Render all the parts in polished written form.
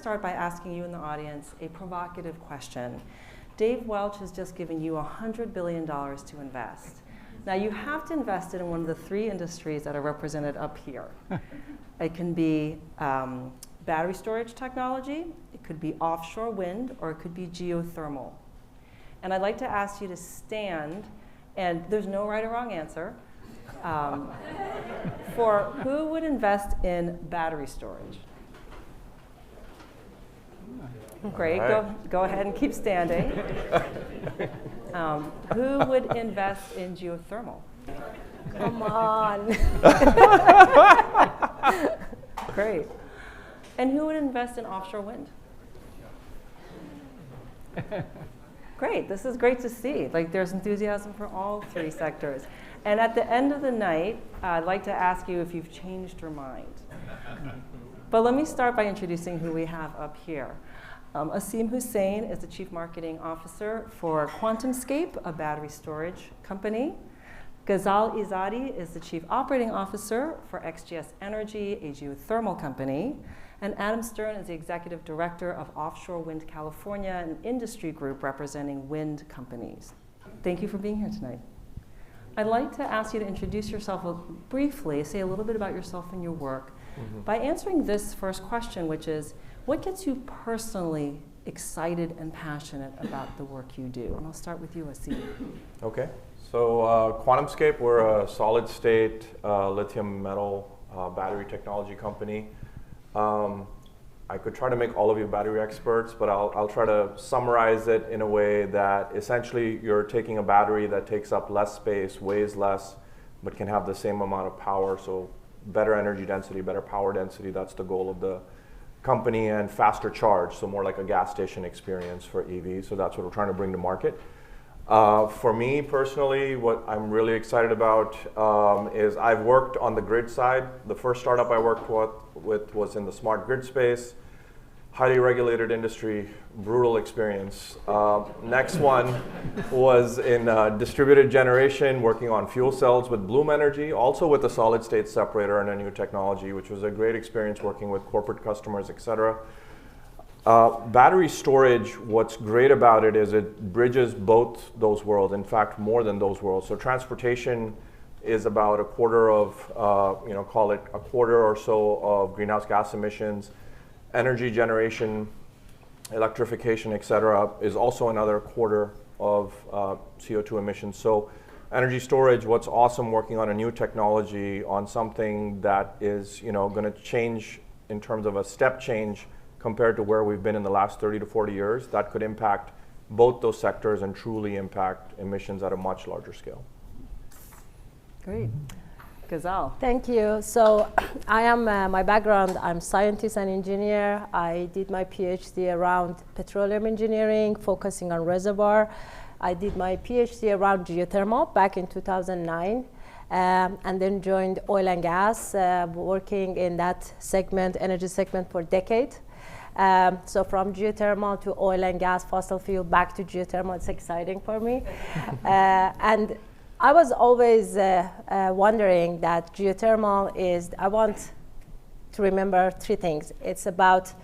start by asking you in the audience a provocative question. Dave Welch has just given you $100 billion to invest. Now, you have to invest it in one of the three industries that are represented up here. It can be battery storage technology, it could be offshore wind, or it could be geothermal. And I'd like to ask you to stand, and there's no right or wrong answer, for who would invest in battery storage? Great, right. Go ahead and keep standing. Who would invest in geothermal? Come on. Great. And who would invest in offshore wind? Great, this is great to see. Like, there's enthusiasm for all three sectors. And at the end of the night, I'd like to ask you if you've changed your mind. But let me start by introducing who we have up here. Asim Hussain is the Chief Marketing Officer for QuantumScape, a battery storage company. Ghazal Izadi is the Chief Operating Officer for XGS Energy, a geothermal company. And Adam Stern is the Executive Director of Offshore Wind California, an industry group representing wind companies. Thank you for being here tonight. I'd like to ask you to introduce yourself briefly, say a little bit about yourself and your work, by answering this first question, which is, what gets you personally excited and passionate about the work you do? And I'll start with you, Asim. Okay, so QuantumScape, we're a solid-state lithium metal battery technology company. I could try to make all of you battery experts, but I'll try to summarize it in a way that essentially you're taking a battery that takes up less space, weighs less, but can have the same amount of power. So better energy density, better power density, that's the goal of the company, and faster charge, so more like a gas station experience for EVs. So that's what we're trying to bring to market. For me personally, what I'm really excited about is I've worked on the grid side. The first startup I worked with was in the smart grid space. Highly regulated industry, brutal experience. Next one was in distributed generation, working on fuel cells with Bloom Energy, also with a solid state separator and a new technology, which was a great experience working with corporate customers, et cetera. Battery storage, what's great about it is it bridges both those worlds, in fact, more than those worlds. So transportation is about a quarter of, call it a quarter or so of greenhouse gas emissions. Energy generation, electrification, et cetera, is also another quarter of CO2 emissions. So energy storage, what's awesome working on a new technology, on something that is going to change in terms of a step change compared to where we've been in the last 30 to 40 years, that could impact both those sectors and truly impact emissions at a much larger scale. Great. Ghazal. Thank you. So I am, my background, I'm scientist and engineer. I did my PhD around petroleum engineering, focusing on reservoir. I did my PhD around geothermal back in 2009, and then joined oil and gas, working in that segment, energy segment, for a decade. So from geothermal to oil and gas, fossil fuel, back to geothermal, it's exciting for me. And I was always wondering that geothermal is, I want to remember three things. It's about,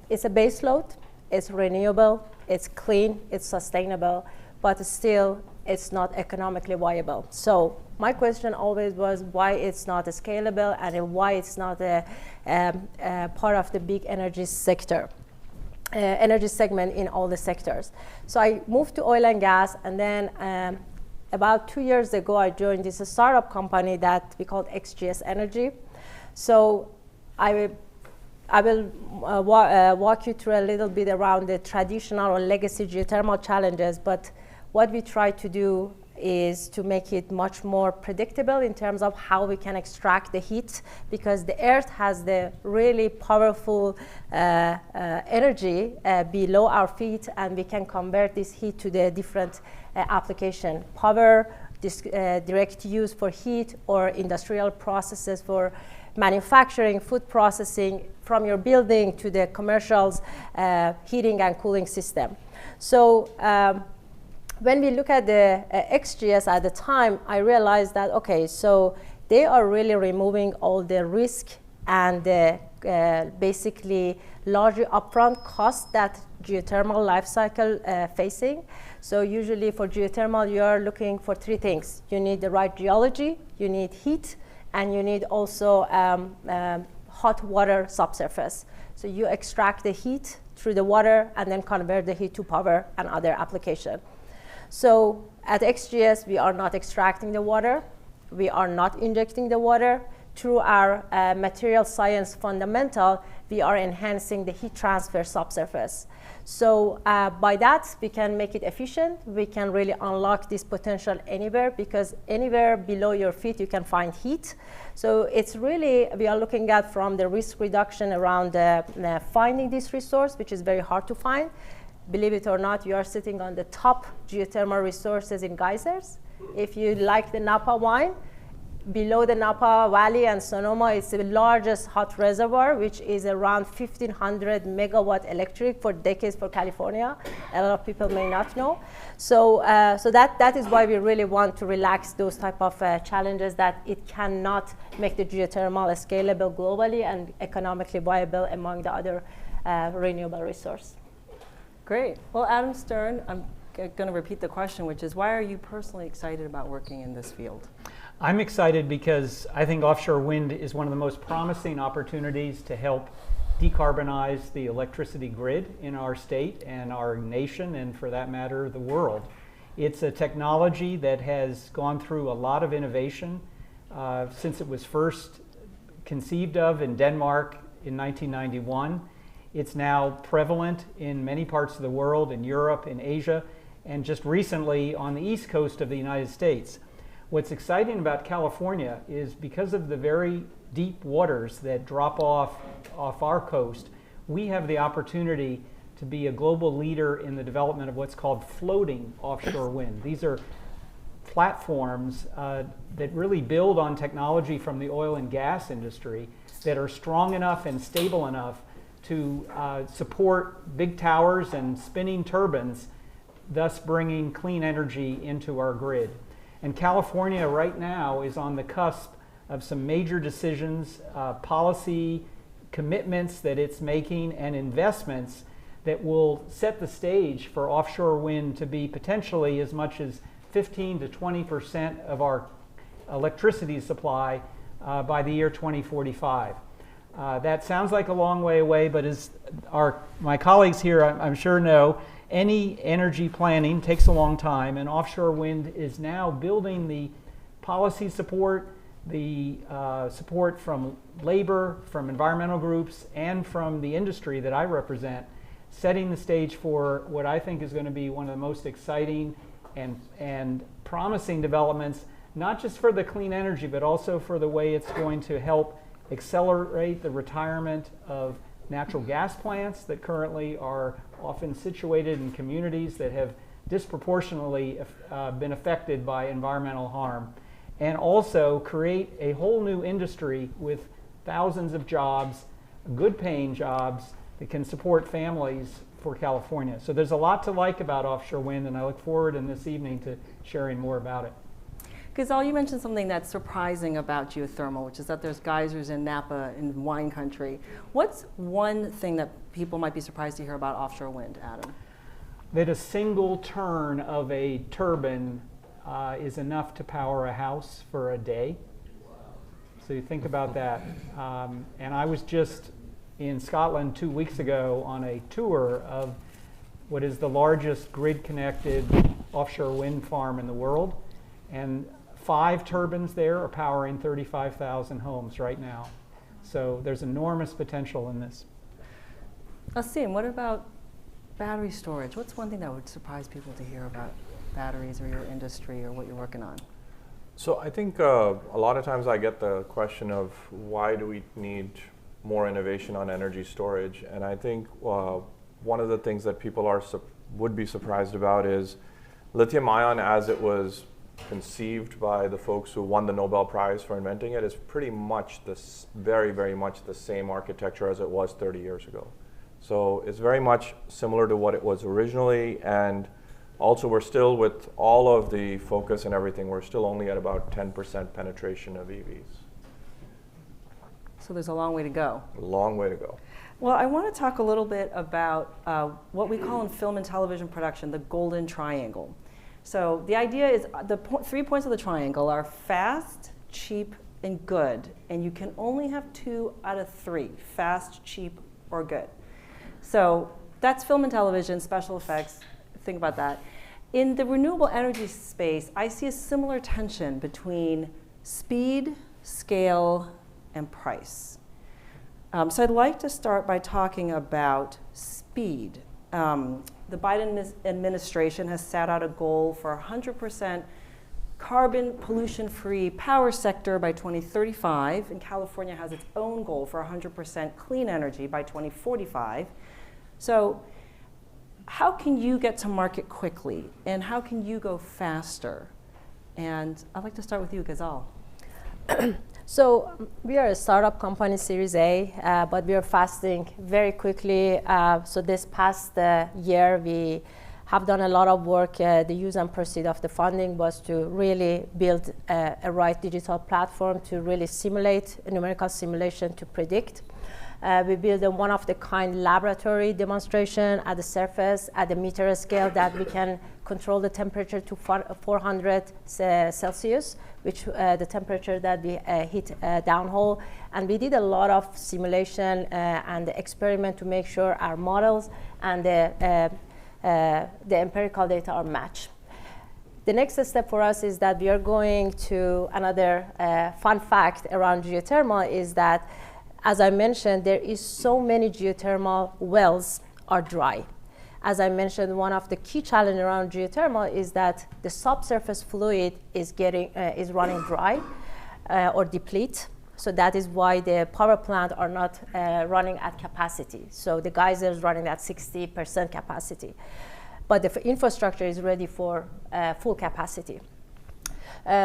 it's a base load, it's renewable, it's clean, it's sustainable, but still it's not economically viable. So my question always was why it's not scalable and why it's not a part of the big energy sector. Energy segment in all the sectors. So I moved to oil and gas, and then about 2 years ago, I joined this startup company that we called XGS Energy. So I will walk you through a little bit around the traditional or legacy geothermal challenges, but what we try to do is to make it much more predictable in terms of how we can extract the heat, because the earth has the really powerful energy below our feet, and we can convert this heat to the different application. Power, direct use for heat, or industrial processes for manufacturing, food processing, from your building to the commercials, heating and cooling system. So when we look at the XGS at the time, I realized that, okay, so they are really removing all the risk and the basically larger upfront costs that geothermal life cycle facing. So usually for geothermal, you're looking for three things. You need the right geology, you need heat, and you need also hot water subsurface. So you extract the heat through the water and then convert the heat to power and other application. So at XGS, we are not extracting the water. We are not injecting the water. Through our material science fundamental, we are enhancing the heat transfer subsurface. So by that, we can make it efficient. We can really unlock this potential anywhere, because anywhere below your feet, you can find heat. So it's really, we are looking at from the risk reduction around finding this resource, which is very hard to find. Believe it or not, you are sitting on the top geothermal resources in geysers. If you like the Napa wine, below the Napa Valley and Sonoma, it's the largest hot reservoir, which is around 1,500 megawatt electric for decades for California. A lot of people may not know. So, that is why we really want to relax those type of challenges, that it cannot make the geothermal scalable globally and economically viable among the other renewable resource. Great. Well, Adam Stern, I'm going to repeat the question, which is, why are you personally excited about working in this field? I'm excited because I think offshore wind is one of the most promising opportunities to help decarbonize the electricity grid in our state and our nation, and for that matter, the world. It's a technology that has gone through a lot of innovation since it was first conceived of in Denmark in 1991. It's now prevalent in many parts of the world, in Europe, in Asia, and just recently on the east coast of the United States. What's exciting about California is because of the very deep waters that drop off our coast, we have the opportunity to be a global leader in the development of what's called floating offshore wind. These are platforms that really build on technology from the oil and gas industry that are strong enough and stable enough to support big towers and spinning turbines, thus bringing clean energy into our grid. And California right now is on the cusp of some major decisions, policy commitments that it's making, and investments that will set the stage for offshore wind to be potentially as much as 15 to 20% of our electricity supply by the year 2045. That sounds like a long way away, but as my colleagues here I'm sure know, any energy planning takes a long time, and offshore wind is now building the policy support, the support from labor, from environmental groups, and from the industry that I represent, setting the stage for what I think is going to be one of the most exciting and promising developments, not just for the clean energy, but also for the way it's going to help accelerate the retirement of natural gas plants that currently are often situated in communities that have disproportionately been affected by environmental harm, and also create a whole new industry with thousands of jobs, good paying jobs that can support families for California. So there's a lot to like about offshore wind, and I look forward in this evening to sharing more about it. Ghazal, you mentioned something that's surprising about geothermal, which is that there's geysers in Napa, in wine country. What's one thing that people might be surprised to hear about offshore wind, Adam? That a single turn of a turbine is enough to power a house for a day. So you think about that. And I was just in Scotland 2 weeks ago on a tour of what is the largest grid-connected offshore wind farm in the world. And 5 turbines there are powering 35,000 homes right now. So there's enormous potential in this. Asim, what about battery storage? What's one thing that would surprise people to hear about batteries or your industry or what you're working on? So I think a lot of times I get the question of why do we need more innovation on energy storage? And I think one of the things that people would be surprised about is lithium ion, as it was conceived by the folks who won the Nobel Prize for inventing it, is pretty much very, very much the same architecture as it was 30 years ago. So it's very much similar to what it was originally, and also we're still, with all of the focus and everything, we're still only at about 10% penetration of EVs. So there's a long way to go. A long way to go. Well, I want to talk a little bit about what we call in film and television production the golden triangle. So the idea is 3 points of the triangle are fast, cheap, and good. And you can only have 2 out of 3, fast, cheap, or good. So that's film and television, special effects. Think about that. In the renewable energy space, I see a similar tension between speed, scale, and price. So I'd like to start by talking about speed. The Biden administration has set out a goal for 100% carbon pollution-free power sector by 2035, and California has its own goal for 100% clean energy by 2045. So how can you get to market quickly, and how can you go faster? And I'd like to start with you, Ghazal. So we are a startup company, Series A, but we are fasting very quickly. So this past year, we have done a lot of work. The use and proceed of the funding was to really build a right digital platform to really simulate, a numerical simulation to predict. We built a one-of-the-kind laboratory demonstration at the surface, at the meter scale, that we can control the temperature to 400 Celsius, which the temperature that we hit downhole. And we did a lot of simulation and experiment to make sure our models and the empirical data are matched. The next step for us is that we are going to another fun fact around geothermal is that, as I mentioned, there is so many geothermal wells are dry. As I mentioned, one of the key challenges around geothermal is that the subsurface fluid is running dry or deplete. So that is why the power plant are not running at capacity. So the geyser is running at 60% capacity. But the infrastructure is ready for full capacity.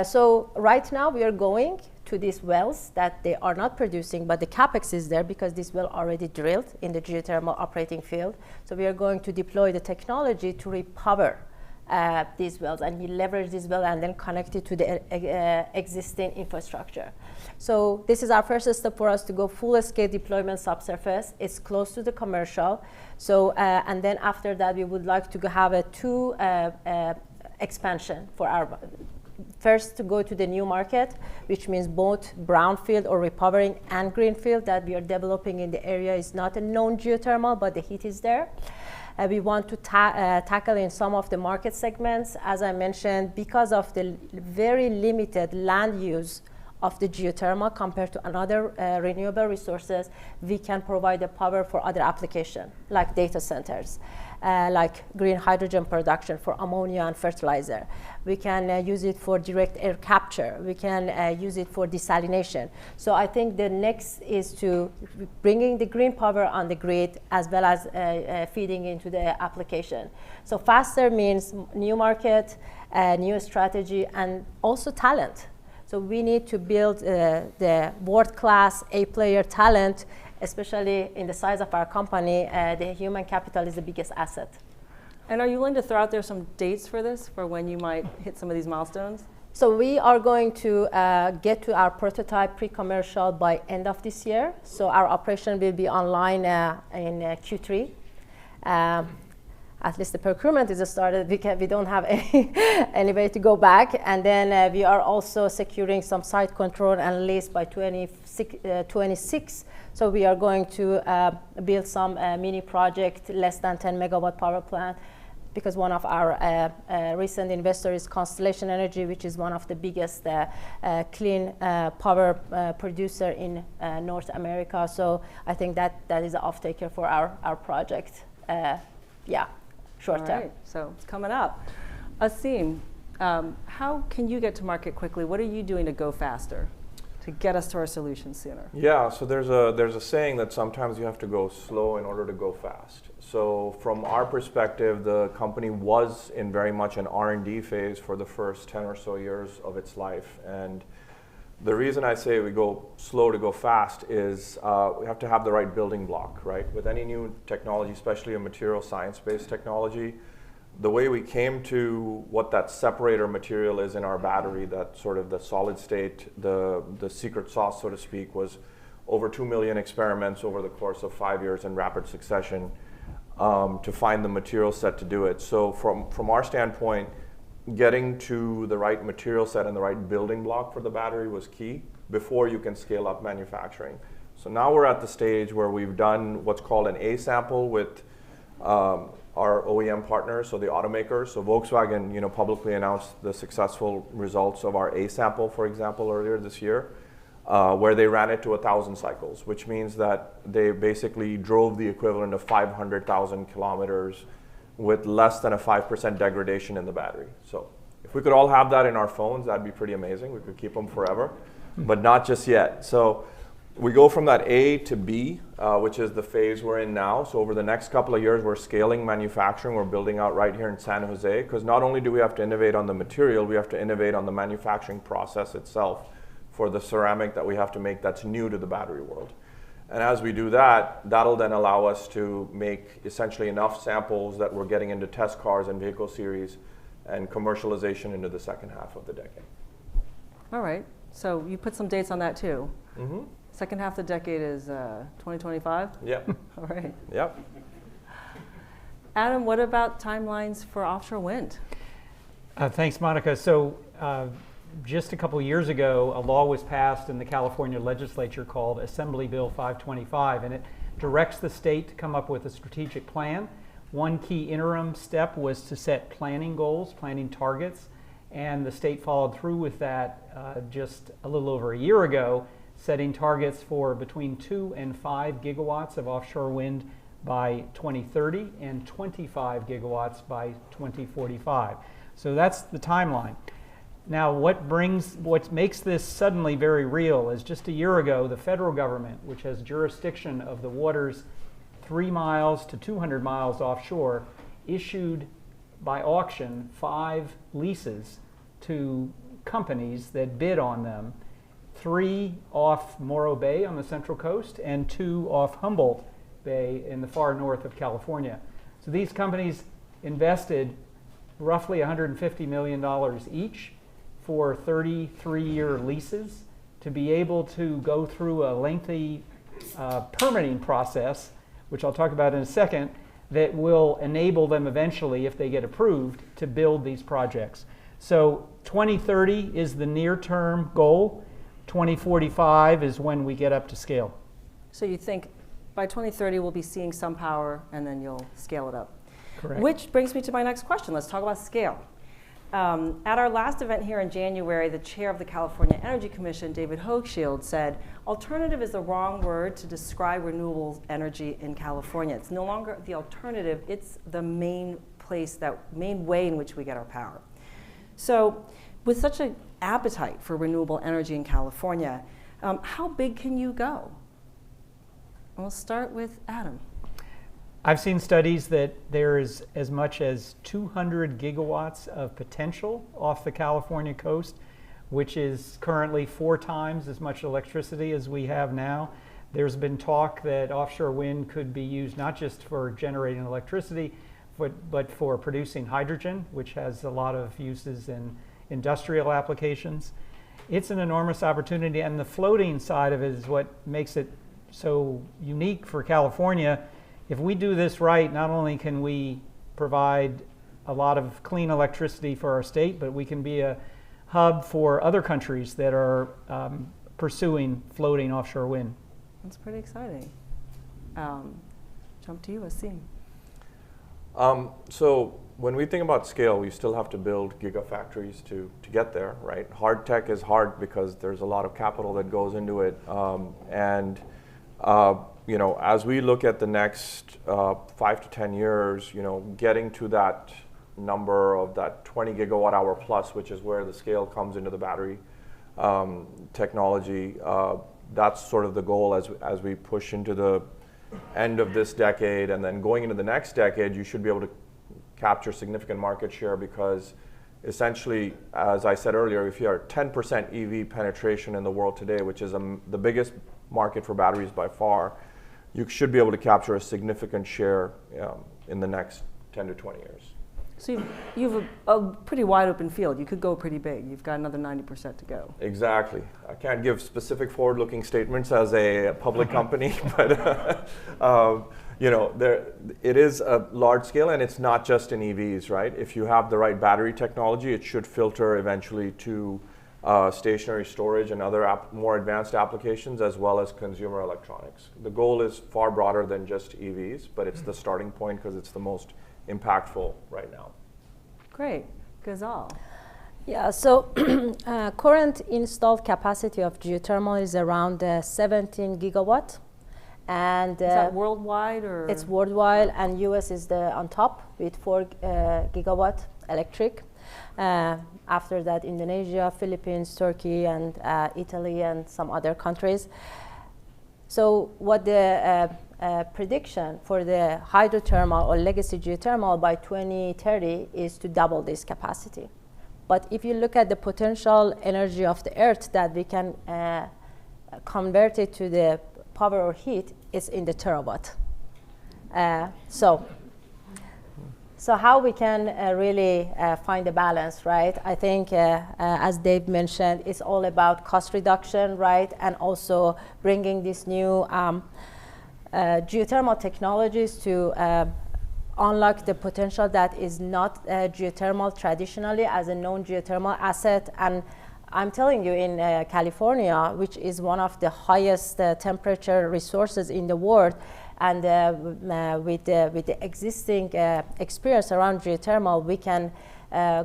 So right now we are going to these wells that they are not producing, but the capex is there because this well already drilled in the geothermal operating field. So we are going to deploy the technology to repower these wells, and we leverage this well and then connect it to the existing infrastructure. So this is our first step for us to go full-scale deployment subsurface. It's close to the commercial. So and then after that, we would like to have a 2 expansion for our. First, to go to the new market, which means both brownfield or repowering and greenfield that we are developing in the area is not a known geothermal, but the heat is there. We want to tackle in some of the market segments, as I mentioned, because of the very limited land use of the geothermal compared to another renewable resources. We can provide the power for other applications, like data centers, like green hydrogen production for ammonia and fertilizer. We can use it for direct air capture. We can use it for desalination. So I think the next is to bringing the green power on the grid as well as feeding into the application. So faster means new market, new strategy, and also talent. So we need to build the world-class A-player talent, especially in the size of our company. The human capital is the biggest asset. And are you willing to throw out there some dates for this, for when you might hit some of these milestones? So we are going to get to our prototype pre-commercial by end of this year. So our operation will be online in Q3. At least the procurement is started. We don't have any way to go back. And then we are also securing some site control and lease by 26. So we are going to build some mini project, less than 10 megawatt power plant, because one of our recent investors is Constellation Energy, which is one of the biggest clean power producer in North America. So I think that is an off-taker for our project. Short term. All right, so it's coming up. Asim, how can you get to market quickly? What are you doing to go faster, to get us to our solution sooner? Yeah, so there's a saying that sometimes you have to go slow in order to go fast. So from our perspective, the company was in very much an R&D phase for the first 10 or so years of its life. And the reason I say we go slow to go fast is we have to have the right building block, right? With any new technology, especially a material science-based technology, the way we came to what that separator material is in our battery, that sort of the solid state, the secret sauce, so to speak, was over 2 million experiments over the course of 5 years in rapid succession to find the material set to do it. So from our standpoint, getting to the right material set and the right building block for the battery was key before you can scale up manufacturing. So now we're at the stage where we've done what's called an A sample with our OEM partners, so the automakers. So Volkswagen, publicly announced the successful results of our A sample, for example, earlier this year, where they ran it to 1,000 cycles, which means that they basically drove the equivalent of 500,000 kilometers with less than a 5% degradation in the battery. So if we could all have that in our phones, that'd be pretty amazing. We could keep them forever, but not just yet. So we go from that A to B, which is the phase we're in now. So over the next couple of years, we're scaling manufacturing. We're building out right here in San Jose, because not only do we have to innovate on the material, we have to innovate on the manufacturing process itself for the ceramic that we have to make that's new to the battery world. And as we do that, that'll then allow us to make essentially enough samples that we're getting into test cars and vehicle series and commercialization into the second half of the decade. All right. So you put some dates on that too. Mm-hmm. Second half of the decade is 2025? Yep. All right. Yep. Adam, what about timelines for offshore wind? Thanks, Monica. So just a couple of years ago, a law was passed in the California legislature called Assembly Bill 525, and it directs the state to come up with a strategic plan. One key interim step was to set planning goals, planning targets, and the state followed through with that just a little over a year ago, setting targets for between 2 and 5 gigawatts of offshore wind by 2030 and 25 gigawatts by 2045. So that's the timeline. Now, what makes this suddenly very real is just a year ago, the federal government, which has jurisdiction of the waters 3 miles to 200 miles offshore, issued by auction 5 leases to companies that bid on them, 3 off Morro Bay on the Central Coast and 2 off Humboldt Bay in the far north of California. So these companies invested roughly $150 million each for 33-year leases to be able to go through a lengthy permitting process, which I'll talk about in a second, that will enable them eventually, if they get approved, to build these projects. So 2030 is the near-term goal. 2045 is when we get up to scale. So you think by 2030 we'll be seeing some power and then you'll scale it up. Correct. Which brings me to my next question. Let's talk about scale. At our last event here in January, the chair of the California Energy Commission, David Hochschild, said, alternative is the wrong word to describe renewable energy in California. It's no longer the alternative, it's the main way in which we get our power. So with such an appetite for renewable energy in California, how big can you go? We'll start with Adam. I've seen studies that there is as much as 200 gigawatts of potential off the California coast, which is currently 4 times as much electricity as we have now. There's been talk that offshore wind could be used not just for generating electricity, but for producing hydrogen, which has a lot of uses in industrial applications. It's an enormous opportunity, and the floating side of it is what makes it so unique for California. If we do this right, not only can we provide a lot of clean electricity for our state, but we can be a hub for other countries that are pursuing floating offshore wind. That's pretty exciting. Jump to you, Asim. So when we think about scale, we still have to build gigafactories to get there, right? Hard tech is hard because there's a lot of capital that goes into it. As we look at the next 5 to 10 years, getting to that number of that 20 gigawatt hour plus, which is where the scale comes into the battery technology, that's sort of the goal as we push into the end of this decade. And then going into the next decade, you should be able to capture significant market share because essentially, as I said earlier, if you are 10% EV penetration in the world today, which is the biggest market for batteries by far, you should be able to capture a significant share in the next 10 to 20 years. So you have a pretty wide open field. You could go pretty big. You've got another 90% to go. Exactly. I can't give specific forward-looking statements as a public company, but you know, it is a large scale, and it's not just in EVs, right? If you have the right battery technology, it should filter eventually to stationary storage and other more advanced applications, as well as consumer electronics. The goal is far broader than just EVs, but it's the starting point because it's the most impactful right now. Great. Ghazal. Yeah, so current installed capacity of geothermal is around 17 gigawatt. And is that worldwide or? It's worldwide, and US is on top with 4 gigawatt electric. After that, Indonesia, Philippines, Turkey, and Italy, and some other countries. So what the prediction for the hydrothermal or legacy geothermal by 2030 is to double this capacity. But if you look at the potential energy of the earth that we can convert it to the power or heat, it's in the terawatt. So how we can really find a balance, right? I think, as Dave mentioned, it's all about cost reduction, right? And also bringing these new geothermal technologies to unlock the potential that is not geothermal traditionally as a known geothermal asset. And I'm telling you, in California, which is one of the highest temperature resources in the world, and with the existing experience around geothermal, we can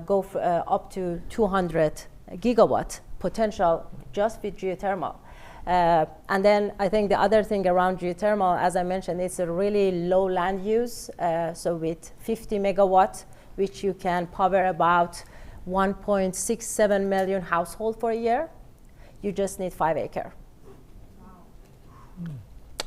go up to 200 gigawatt potential just with geothermal. And then I think the other thing around geothermal, as I mentioned, it's a really low land use. So with 50 megawatt, which you can power about 1.67 million households for a year, you just need 5 acres. Wow.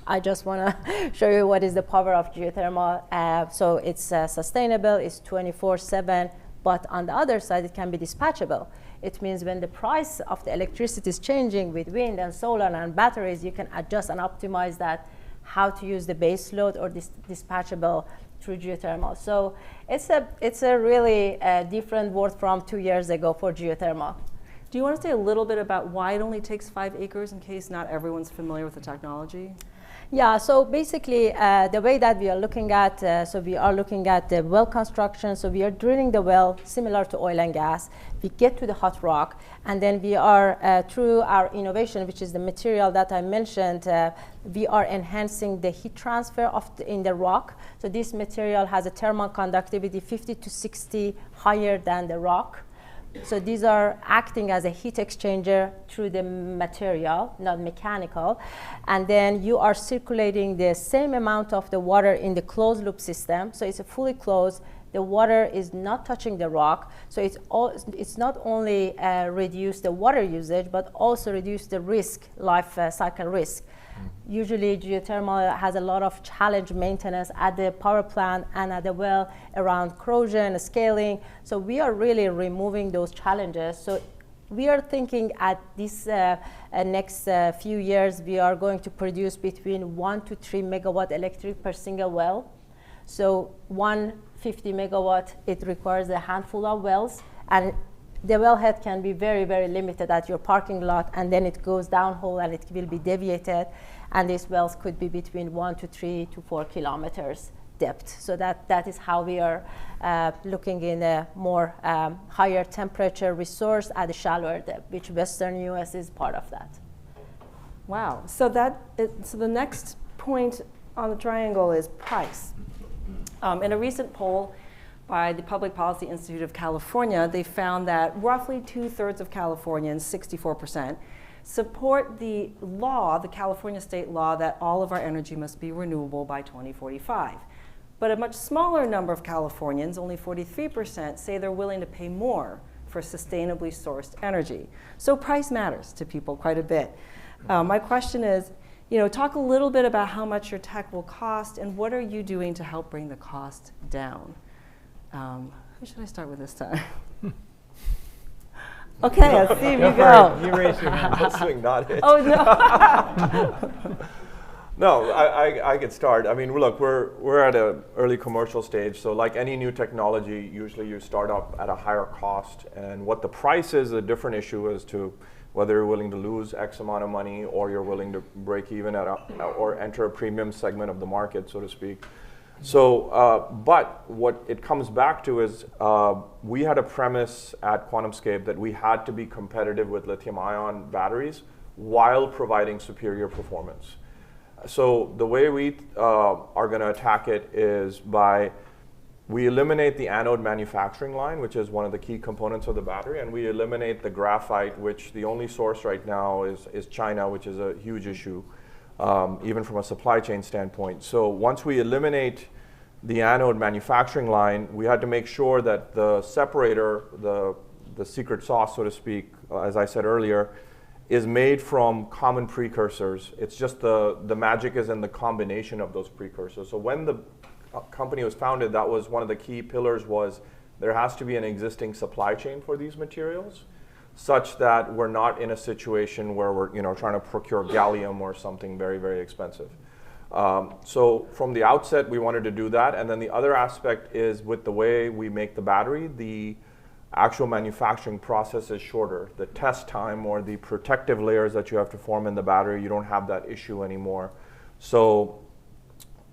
I just want to show you what is the power of geothermal. So it's sustainable, it's 24/7, but on the other side, it can be dispatchable. It means when the price of the electricity is changing with wind and solar and batteries, you can adjust and optimize that, how to use the base load or dispatchable through geothermal. So it's a really different world from 2 years ago for geothermal. Do you want to say a little bit about why it only takes 5 acres, in case not everyone's familiar with the technology? Yeah, so basically the way that we are looking at, we are looking at the well construction. So we are drilling the well similar to oil and gas. We get to the hot rock, and then we are, through our innovation, which is the material that I mentioned, we are enhancing the heat transfer in the rock. So this material has a thermal conductivity 50 to 60 higher than the rock. So these are acting as a heat exchanger through the material, not mechanical. And then you are circulating the same amount of the water in the closed loop system. So it's a fully closed. The water is not touching the rock. So it's not only reduce the water usage, but also reduce the risk, life cycle risk. Usually geothermal has a lot of challenge maintenance at the power plant and at the well around corrosion, scaling. So we are really removing those challenges. So we are thinking at this next few years, we are going to produce between 1 to 3 megawatt electric per single well. So 150 megawatt, it requires a handful of wells. And the wellhead can be very, very limited at your parking lot, and then it goes downhole and it will be deviated. And these wells could be between 1 to 3 to 4 kilometers depth. So that is how we are looking in a more higher temperature resource at a shallower depth, which Western US is part of that. Wow. So the next point on the triangle is price. In a recent poll by the Public Policy Institute of California, they found that roughly 2/3 of Californians, 64%, support the law, the California state law, that all of our energy must be renewable by 2045. But a much smaller number of Californians, only 43%, say they're willing to pay more for sustainably sourced energy. So price matters to people quite a bit. My question is, talk a little bit about how much your tech will cost, and what are you doing to help bring the cost down? Who should I start with this time? Okay, Asim, you go. You raise your hand. Don't swing, not hit. Oh, no. No, I could start. I mean, look, we're at an early commercial stage, so like any new technology, usually you start up at a higher cost, and what the price is a different issue as to whether you're willing to lose X amount of money or you're willing to break even at or enter a premium segment of the market, so to speak. So, but what it comes back to is we had a premise at QuantumScape that we had to be competitive with lithium-ion batteries while providing superior performance. So the way we are going to attack it is we eliminate the anode manufacturing line, which is one of the key components of the battery, and we eliminate the graphite, which the only source right now is China, which is a huge issue, even from a supply chain standpoint. So once we eliminate the anode manufacturing line, we had to make sure that the separator, the secret sauce, so to speak, as I said earlier, is made from common precursors. It's just the magic is in the combination of those precursors. So when the company was founded, that was one of the key pillars, was there has to be an existing supply chain for these materials, such that we're not in a situation where we're trying to procure gallium or something very, very expensive. So from the outset, we wanted to do that. And then the other aspect is with the way we make the battery, the actual manufacturing process is shorter. The test time or the protective layers that you have to form in the battery, you don't have that issue anymore. So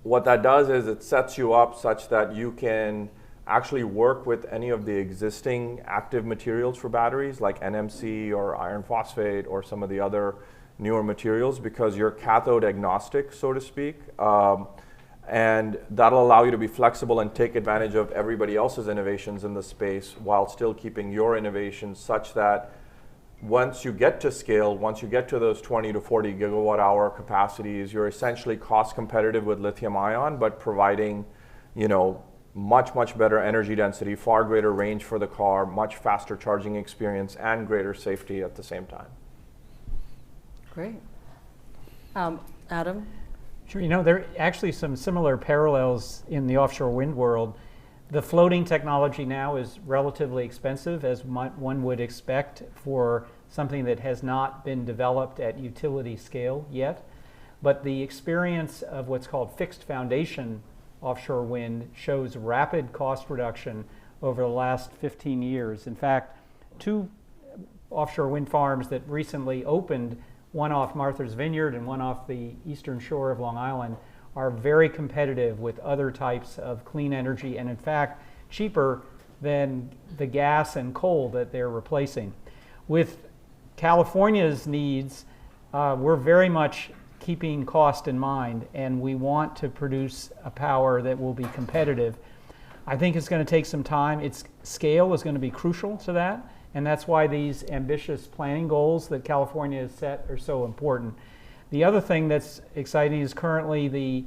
what that does is it sets you up such that you can actually work with any of the existing active materials for batteries like NMC or iron phosphate or some of the other newer materials, because you're cathode agnostic, so to speak. And that'll allow you to be flexible and take advantage of everybody else's innovations in the space while still keeping your innovations, such that once you get to scale, once you get to those 20 to 40 gigawatt hour capacities, you're essentially cost competitive with lithium ion, but providing, much, much better energy density, far greater range for the car, much faster charging experience, and greater safety at the same time. Great. Adam? Sure, there are actually some similar parallels in the offshore wind world. The floating technology now is relatively expensive, as one would expect for something that has not been developed at utility scale yet. But the experience of what's called fixed foundation offshore wind shows rapid cost reduction over the last 15 years. In fact, 2 offshore wind farms that recently opened, one off Martha's Vineyard and one off the eastern shore of Long Island, are very competitive with other types of clean energy, and in fact cheaper than the gas and coal that they're replacing. With California's needs, we're very much keeping cost in mind, and we want to produce a power that will be competitive. I think it's going to take some time. Its scale is going to be crucial to that, and that's why these ambitious planning goals that California has set are so important. The other thing that's exciting is currently the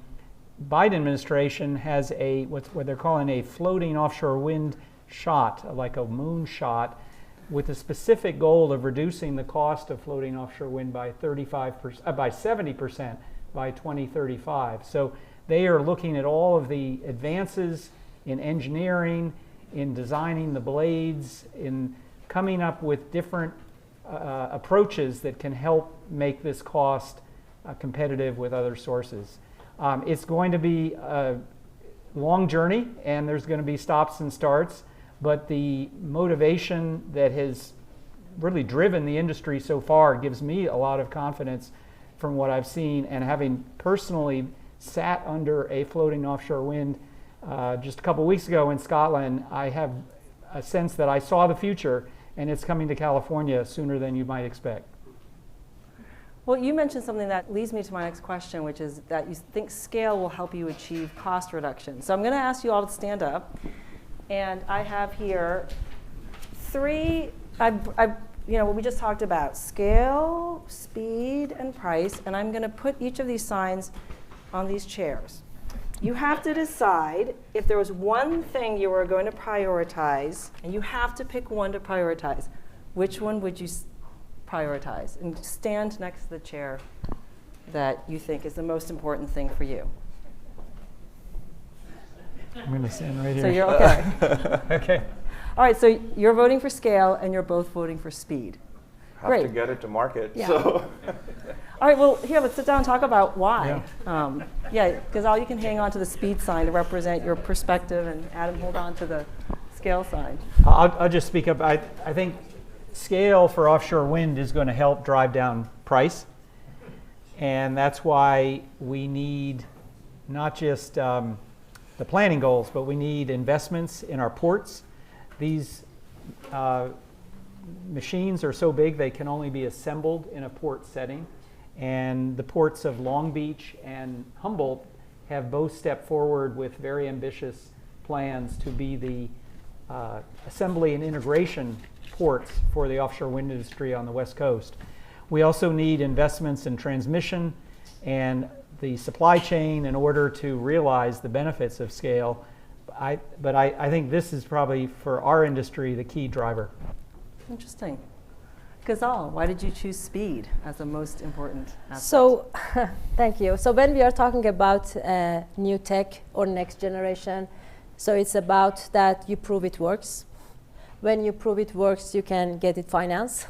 Biden administration has what they're calling a floating offshore wind shot, like a moon shot, with a specific goal of reducing the cost of floating offshore wind by 70% by 2035. So they are looking at all of the advances in engineering, in designing the blades, in coming up with different approaches that can help make this cost competitive with other sources. It's going to be a long journey, and there's going to be stops and starts, but the motivation that has really driven the industry so far gives me a lot of confidence from what I've seen, and having personally sat under a floating offshore wind just a couple weeks ago in Scotland, I have a sense that I saw the future, and it's coming to California sooner than you might expect. Well, you mentioned something that leads me to my next question, which is that you think scale will help you achieve cost reduction. So I'm going to ask you all to stand up, and I have here 3. What we just talked about: scale, speed, and price. And I'm going to put each of these signs on these chairs. You have to decide if there was one thing you were going to prioritize, and you have to pick one to prioritize. Which one would you prioritize? And stand next to the chair that you think is the most important thing for you. I'm going to stand right here. So you're okay. Okay. All right, so you're voting for scale, and you're both voting for speed. Have Great. to get it to market. Yeah. So All right, well, here, let's sit down and talk about why. Yeah, Ghazal, you can hang on to the speed sign to represent your perspective, and Adam, hold on to the scale sign. I'll just speak up. I think scale for offshore wind is going to help drive down price. And that's why we need not just the planning goals, but we need investments in our ports. These machines are so big they can only be assembled in a port setting. And the ports of Long Beach and Humboldt have both stepped forward with very ambitious plans to be the assembly and integration ports for the offshore wind industry on the West Coast. We also need investments in transmission and the supply chain in order to realize the benefits of scale. But I think this is probably, for our industry, the key driver. Interesting. Ghazal, why did you choose speed as the most important aspect? So, thank you. So when we are talking about new tech or next generation, so it's about that you prove it works. When you prove it works, you can get it financed.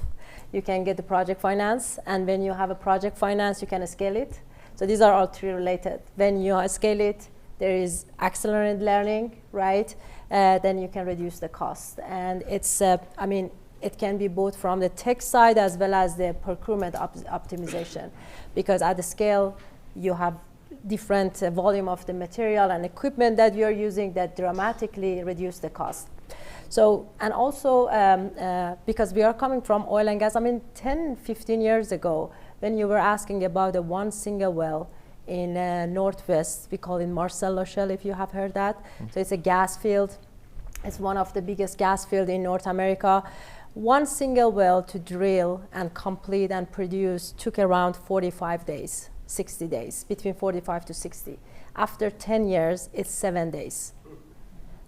You can get the project finance. And when you have a project finance, you can scale it. So these are all three related. When you scale it, there is accelerated learning, right? Then you can reduce the cost. And it's, it can be both from the tech side as well as the procurement optimization. Because at the scale, you have different volume of the material and equipment that you're using that dramatically reduce the cost. So, and also because we are coming from oil and gas, 10, 15 years ago, when you were asking about the one single well in Northwest, we call it Marcellus Shale, if you have heard that. So it's a gas field. It's one of the biggest gas fields in North America. One single well to drill and complete and produce took around 45 days, 60 days, between 45 to 60. After 10 years, it's 7 days.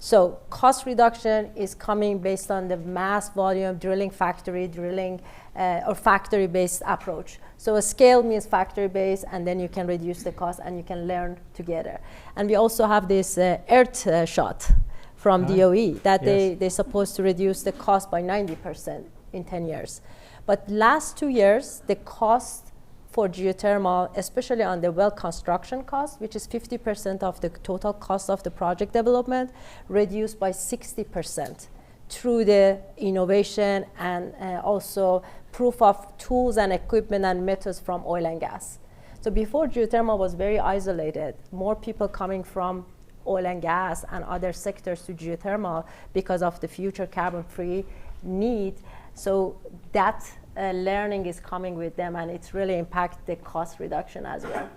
So cost reduction is coming based on the mass volume drilling or factory-based approach. So a scale means factory-based, and then you can reduce the cost and you can learn together. And we also have this Earth shot from DOE that they're supposed to reduce the cost by 90% in 10 years. But last 2 years, the cost for geothermal, especially on the well construction cost, which is 50% of the total cost of the project development, reduced by 60% through the innovation and also proof of tools and equipment and methods from oil and gas. So before, geothermal was very isolated. More people coming from oil and gas and other sectors to geothermal because of the future carbon-free need. So that learning is coming with them, and it's really impact the cost reduction as well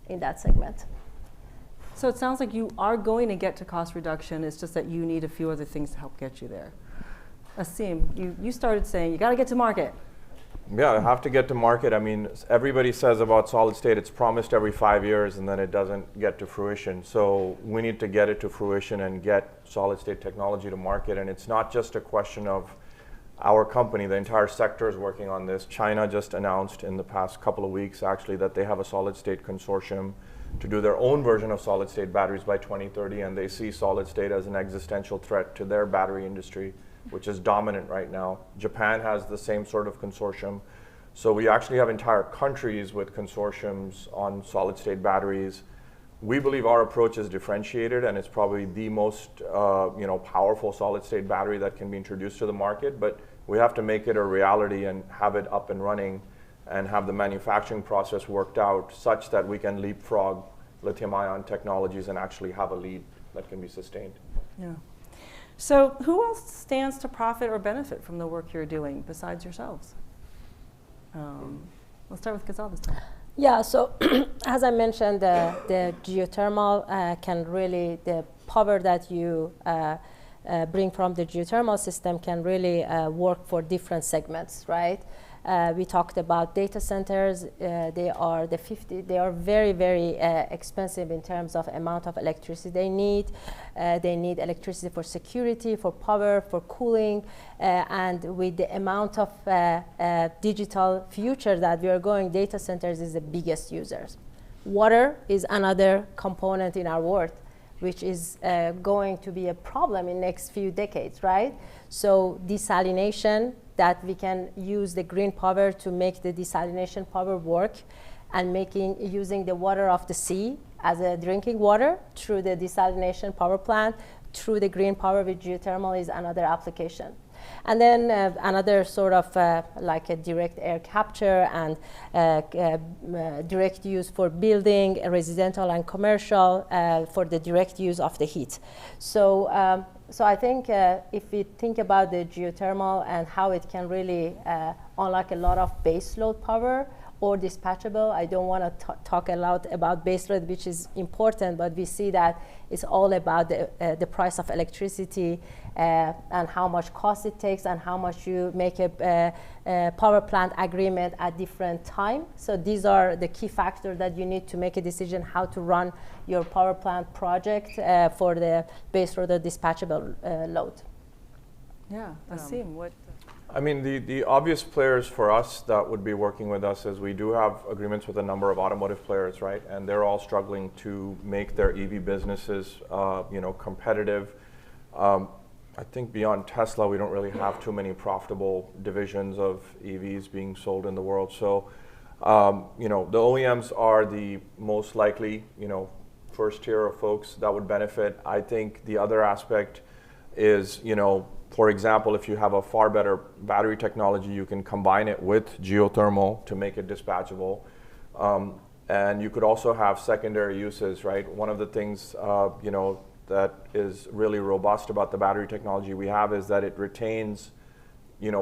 in that segment. So it sounds like you are going to get to cost reduction. It's just that you need a few other things to help get you there. Asim, you started saying you got to get to market. Yeah, I have to get to market. Everybody says about solid state, it's promised every 5 years and then it doesn't get to fruition. So we need to get it to fruition and get solid state technology to market. And it's not just a question of our company, the entire sector is working on this. China just announced in the past couple of weeks actually that they have a solid state consortium to do their own version of solid state batteries by 2030, and they see solid state as an existential threat to their battery industry, which is dominant right now. Japan has the same sort of consortium. So we actually have entire countries with consortiums on solid state batteries. We believe our approach is differentiated, and it's probably the most powerful solid state battery that can be introduced to the market, but we have to make it a reality and have it up and running and have the manufacturing process worked out such that we can leapfrog lithium-ion technologies and actually have a lead that can be sustained. Yeah. So who else stands to profit or benefit from the work you're doing besides yourselves? Let's start with Ghazal this time. Yeah, so as I mentioned, the geothermal can really, the power that you bring from the geothermal system can really work for different segments, right? We talked about data centers. They are very, very expensive in terms of amount of electricity they need. They need electricity for security, for power, for cooling, and with the amount of digital future that we are going, data centers is the biggest users. Water is another component in our world, which is going to be a problem in next few decades, right? So desalination, that we can use the green power to make the desalination power work, and using the water of the sea as a drinking water through the desalination power plant, through the green power with geothermal is another application. And then another sort of like a direct air capture and direct use for building, residential and commercial, for the direct use of the heat. So, so I think if we think about the geothermal and how it can really unlock a lot of base load power or dispatchable, I don't want to talk a lot about base load, which is important, but we see that it's all about the price of electricity and how much cost it takes and how much you make a power plant agreement at different time. So these are the key factors that you need to make a decision how to run your power plant project for the base load or dispatchable load. Yeah, Asim, what? I mean, the obvious players for us that would be working with us is we do have agreements with a number of automotive players, right? And they're all struggling to make their EV businesses, competitive. I think beyond Tesla, we don't really have too many profitable divisions of EVs being sold in the world. So, the OEMs are the most likely, first tier of folks that would benefit. I think the other aspect is, for example, if you have a far better battery technology, you can combine it with geothermal to make it dispatchable. And you could also have secondary uses, right? One of the things, that is really robust about the battery technology we have is that it retains,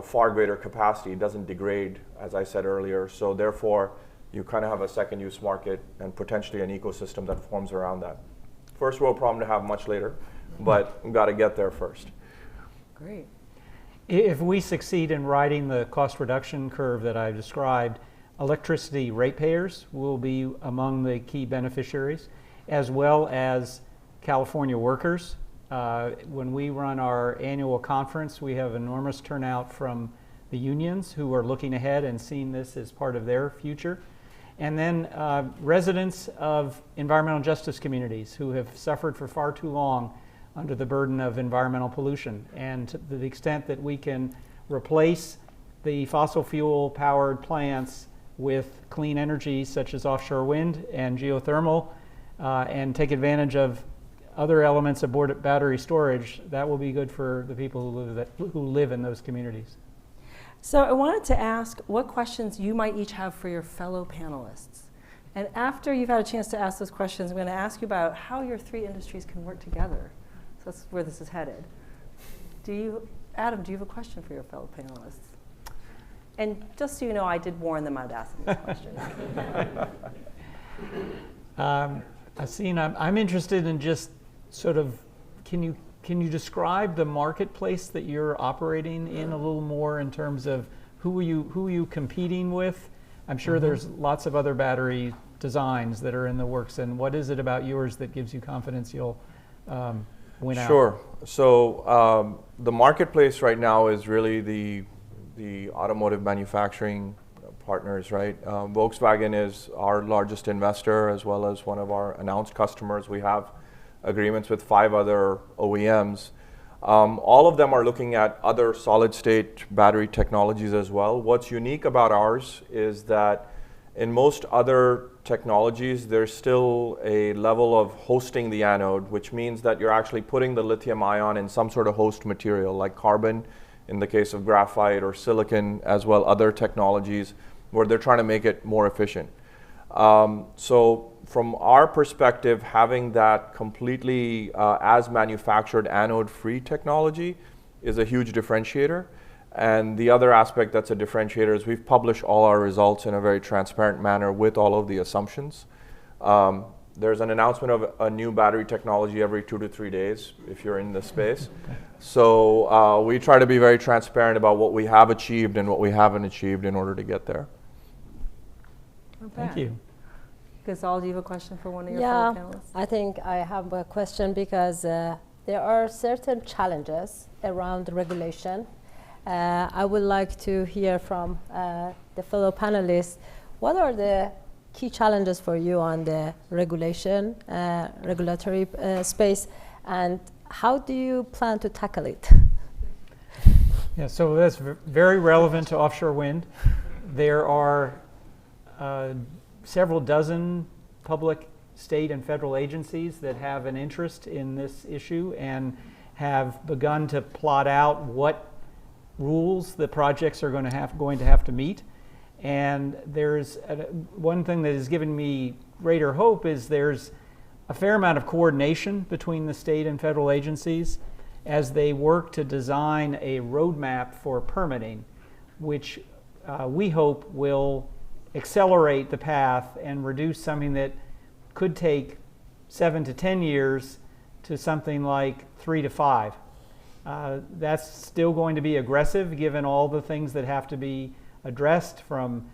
far greater capacity. It doesn't degrade, as I said earlier. So therefore, you kind of have a second use market and potentially an ecosystem that forms around that. First world problem to have much later, but we've got to get there first. Great. If we succeed in riding the cost reduction curve that I described, electricity ratepayers will be among the key beneficiaries, as well as California workers. When we run our annual conference, we have enormous turnout from the unions who are looking ahead and seeing this as part of their future. And then residents of environmental justice communities who have suffered for far too long under the burden of environmental pollution. And to the extent that we can replace the fossil fuel powered plants with clean energy such as offshore wind and geothermal and take advantage of other elements of battery storage, that will be good for the people who live in those communities. So I wanted to ask what questions you might each have for your fellow panelists. And after you've had a chance to ask those questions, I'm going to ask you about how your three industries can work together. So that's where this is headed. Adam, do you have a question for your fellow panelists? And just so you know, I did warn them I'd ask them this question. Asim, I'm interested in just sort of, can you describe the marketplace that you're operating in a little more in terms of who are you competing with? I'm sure there's lots of other battery designs that are in the works, and what is it about yours that gives you confidence you'll win out? Sure. So the marketplace right now is really the automotive manufacturing partners, right? Volkswagen is our largest investor as well as one of our announced customers. We have agreements with 5 other OEMs. All of them are looking at other solid-state battery technologies as well. What's unique about ours is that in most other technologies, there's still a level of hosting the anode, which means that you're actually putting the lithium ion in some sort of host material, like carbon in the case of graphite, or silicon, as well other technologies where they're trying to make it more efficient. So from our perspective, having that completely as manufactured anode-free technology is a huge differentiator. And the other aspect that's a differentiator is we've published all our results in a very transparent manner with all of the assumptions. There's an announcement of a new battery technology every 2 to 3 days if you're in this space. So we try to be very transparent about what we have achieved and what we haven't achieved in order to get there. Thank you. Ghazal, do you have a question for one of your fellow panelists? I think I have a question because there are certain challenges around regulation. I would like to hear from the fellow panelists. What are the key challenges for you on the regulatory space, and how do you plan to tackle it? Yeah, so that's very relevant to offshore wind. There are several dozen public, state, and federal agencies that have an interest in this issue and have begun to plot out what rules the projects are going to have to meet. And there's one thing that has given me greater hope is there's a fair amount of coordination between the state and federal agencies as they work to design a roadmap for permitting, which we hope will accelerate the path and reduce something that could take 7 to 10 years to something like 3 to 5. That's still going to be aggressive given all the things that have to be addressed, from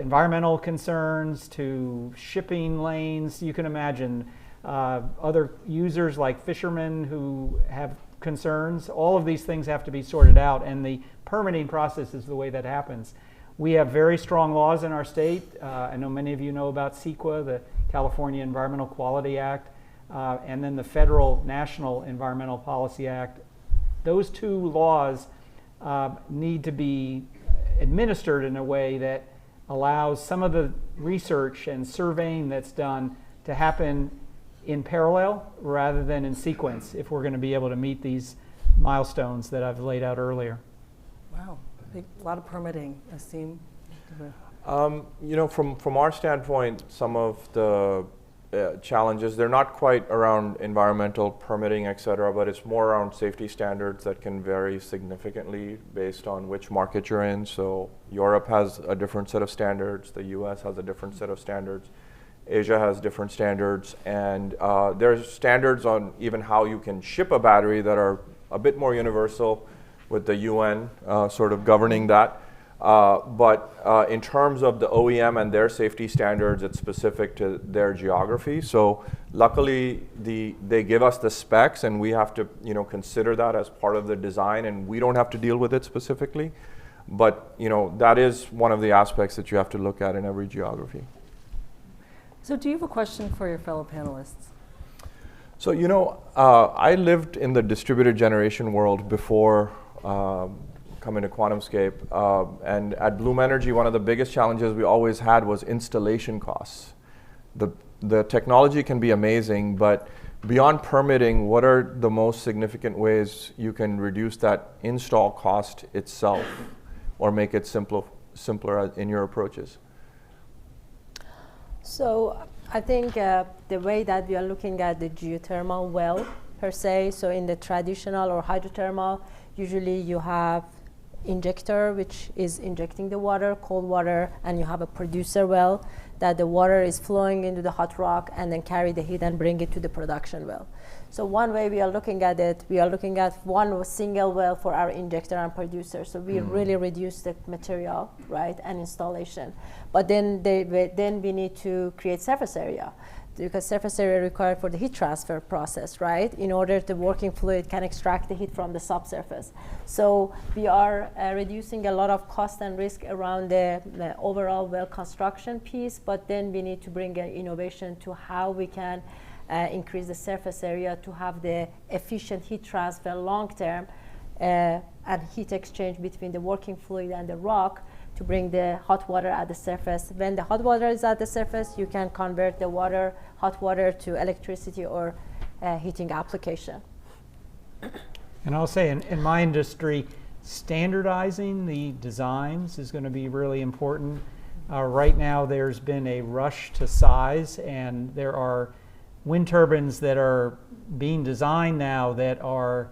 environmental concerns to shipping lanes. You can imagine other users like fishermen who have concerns. All of these things have to be sorted out, and the permitting process is the way that happens. We have very strong laws in our state. I know many of you know about CEQA, the California Environmental Quality Act, and then the Federal National Environmental Policy Act. Those two laws need to be administered in a way that allows some of the research and surveying that's done to happen in parallel rather than in sequence if we're going to be able to meet these milestones that I've laid out earlier. Wow, a lot of permitting, Asim. You know, from our standpoint, some of the challenges, they're not quite around environmental permitting, et cetera, but it's more around safety standards that can vary significantly based on which market you're in. So Europe has a different set of standards, the US has a different set of standards, Asia has different standards, and there's standards on even how you can ship a battery that are a bit more universal, with the UN sort of governing that. But in terms of the OEM and their safety standards, it's specific to their geography. So luckily, they give us the specs, and we have to consider that as part of the design, and we don't have to deal with it specifically. But that is one of the aspects that you have to look at in every geography. So do you have a question for your fellow panelists? So I lived in the distributed generation world before coming to QuantumScape, and at Bloom Energy, one of the biggest challenges we always had was installation costs. The technology can be amazing, but beyond permitting, what are the most significant ways you can reduce that install cost itself or make it simpler in your approaches? So I think the way that we are looking at the geothermal well per se, so in the traditional or hydrothermal, usually you have injector, which is injecting the water, cold water, and you have a producer well that the water is flowing into the hot rock and then carry the heat and bring it to the production well. So one way we are looking at it, we are looking at one single well for our injector and producer. So we really reduce the material, right, and installation. But then we need to create surface area, because surface area required for the heat transfer process, right? In order the working fluid can extract the heat from the subsurface. So we are reducing a lot of cost and risk around the overall well construction piece, but then we need to bring an innovation to how we can increase the surface area to have the efficient heat transfer long-term and heat exchange between the working fluid and the rock to bring the hot water at the surface. When the hot water is at the surface, you can convert the hot water to electricity or heating application. And I'll say in my industry, standardizing the designs is going to be really important. Right now, there's been a rush to size, and there are wind turbines that are being designed now that are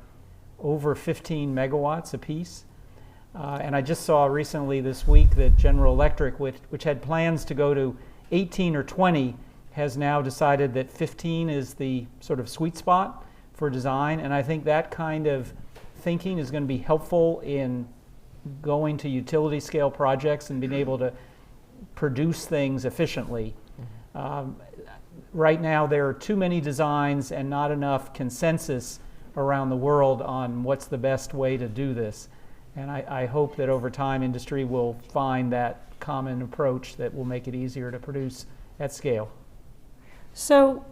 over 15 megawatts apiece. And I just saw recently this week that General Electric, which had plans to go to 18 or 20, has now decided that 15 is the sort of sweet spot for design. And I think that kind of thinking is going to be helpful in going to utility scale projects and being able to produce things efficiently. Right now, there are too many designs and not enough consensus around the world on what's the best way to do this. And I hope that over time, industry will find that common approach that will make it easier to produce at scale. So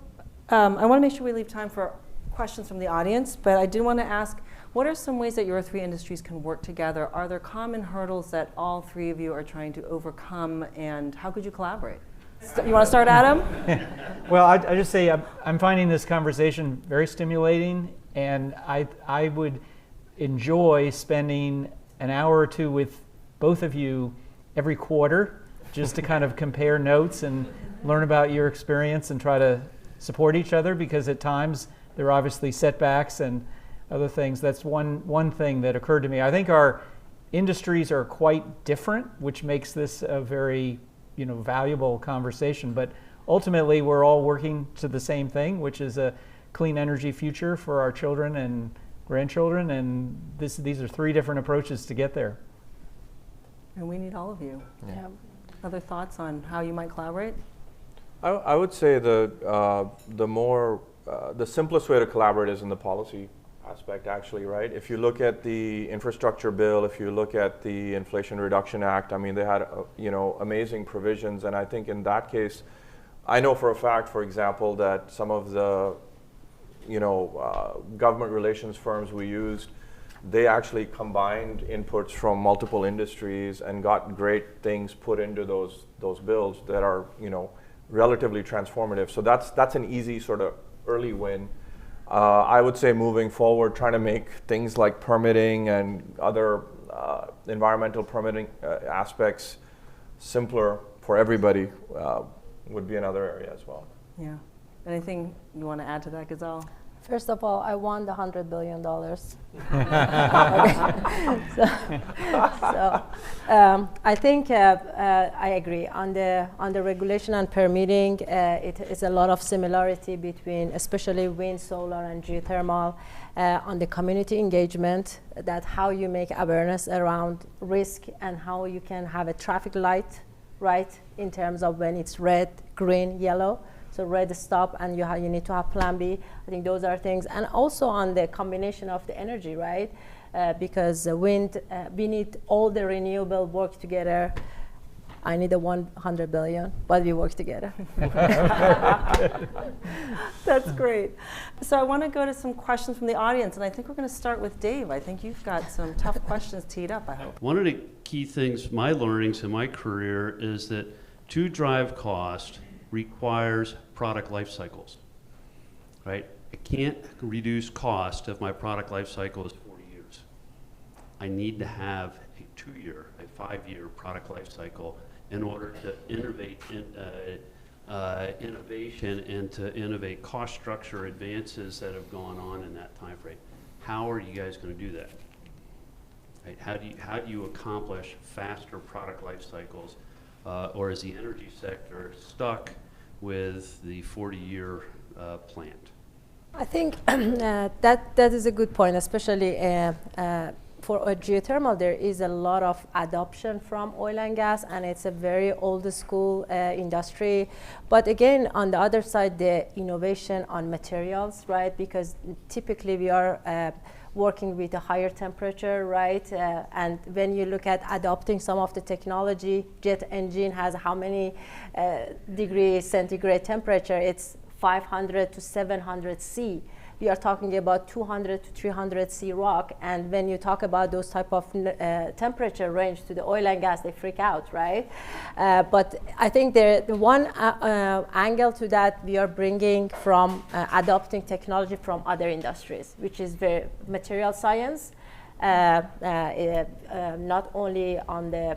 I want to make sure we leave time for questions from the audience, but I do want to ask, what are some ways that your three industries can work together? Are there common hurdles that all three of you are trying to overcome, and how could you collaborate? You want to start, Adam? Well, I just say I'm finding this conversation very stimulating, and I would enjoy spending an hour or two with both of you every quarter just to kind of compare notes and learn about your experience and try to support each other, because at times there are obviously setbacks and other things. That's one thing that occurred to me. I think our industries are quite different, which makes this a very valuable conversation. But ultimately, we're all working to the same thing, which is a clean energy future for our children and grandchildren. And these are three different approaches to get there. And we need all of you. Yeah. Other thoughts on how you might collaborate? I would say the simplest way to collaborate is in the policy aspect, actually, right? If you look at the infrastructure bill, if you look at the Inflation Reduction Act, I mean, they had amazing provisions, and I think in that case, I know for a fact, for example, that some of the government relations firms we used, they actually combined inputs from multiple industries and got great things put into those bills that are relatively transformative. So that's an easy sort of early win. I would say moving forward, trying to make things like permitting and other environmental permitting aspects simpler for everybody would be another area as well. Yeah. Anything you want to add to that, Ghazal? First of all, I won the $100 billion. I think I agree on the regulation and permitting. It is a lot of similarity between, especially wind, solar, and geothermal. On the community engagement, that how you make awareness around risk and how you can have a traffic light, right, in terms of when it's red, green, yellow. So red stop, and you need to have plan B. I think those are things. And also on the combination of the energy, right? Because wind, we need all the renewable work together. I need a 100 billion, but we work together. That's great. So I want to go to some questions from the audience, and I think we're going to start with Dave. I think you've got some tough questions teed up, I hope. One of the key things, my learnings in my career, is that to drive cost requires product life cycles, right? I can't reduce cost if my product life cycle is 40 years. I need to have a 2-year, a 5-year product life cycle in order to innovate innovation and to innovate cost structure advances that have gone on in that time frame. How are you guys going to do that? Right? How do you accomplish faster product life cycles? Or is the energy sector stuck with the 40-year plant? I think that is a good point, especially for a geothermal. There is a lot of adoption from oil and gas, and it's a very old school industry. But again, on the other side, the innovation on materials, right? Because typically we are working with a higher temperature, right? And when you look at adopting some of the technology, jet engine has how many degrees centigrade temperature? It's 500 to 700 C. We are talking about 200 to 300 C rock, and when you talk about those type of temperature range to the oil and gas, they freak out, right? But I think the one angle to that we are bringing from adopting technology from other industries, which is very material science, not only on the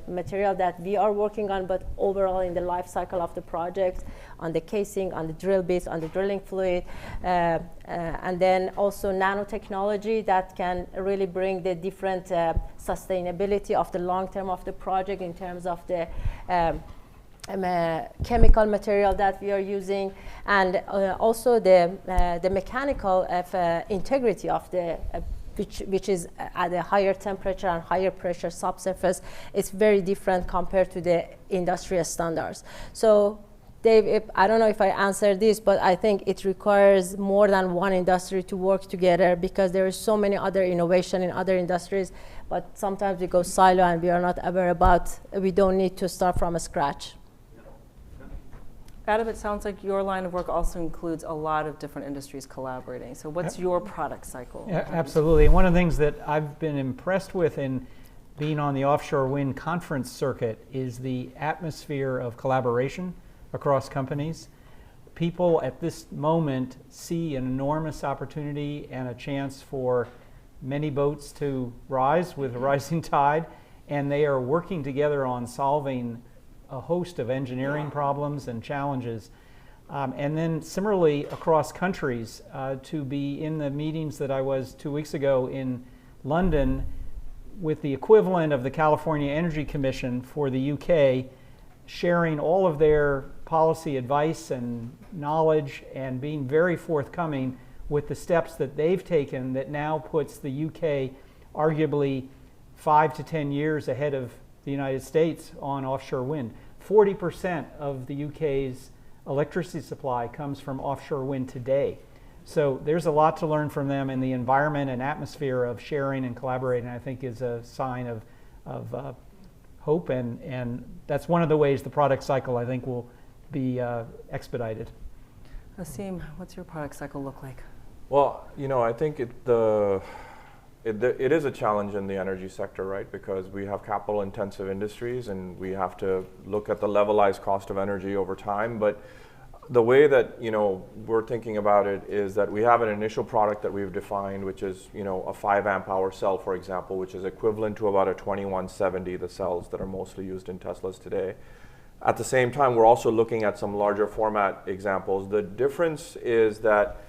material that we are working on, but overall in the life cycle of the project, on the casing, on the drill bits, on the drilling fluid, and then also nanotechnology that can really bring the different sustainability of the long term of the project in terms of the chemical material that we are using, and also the mechanical integrity of the which is at a higher temperature and higher pressure subsurface. It's very different compared to the industrial standards. So Dave, I don't know if I answered this, but I think it requires more than one industry to work together, because there is so many other innovation in other industries, but sometimes we go silo and we are not aware about, we don't need to start from scratch. Adam, it sounds like your line of work also includes a lot of different industries collaborating. So what's your product cycle? Yeah, absolutely. And one of the things that I've been impressed with in being on the offshore wind conference circuit is the atmosphere of collaboration across companies. People at this moment see an enormous opportunity and a chance for many boats to rise with a rising tide, and they are working together on solving a host of engineering problems and challenges. And then similarly across countries, to be in the meetings that I was 2 weeks ago in London with the equivalent of the California Energy Commission for the UK, sharing all of their policy advice and knowledge and being very forthcoming with the steps that they've taken that now puts the UK arguably 5 to 10 years ahead of the United States on offshore wind. 40% of the UK's electricity supply comes from offshore wind today. So there's a lot to learn from them, and the environment and atmosphere of sharing and collaborating, I think, is a sign of hope, and that's one of the ways the product cycle, I think, will be expedited. Asim, what's your product cycle look like? Well, I think it is a challenge in the energy sector, right? Because we have capital-intensive industries, and we have to look at the levelized cost of energy over time. But the way that we're thinking about it is that we have an initial product that we've defined, which is a 5 amp hour cell, for example, which is equivalent to about a 2170, the cells that are mostly used in Teslas today. At the same time, we're also looking at some larger format examples. The difference is that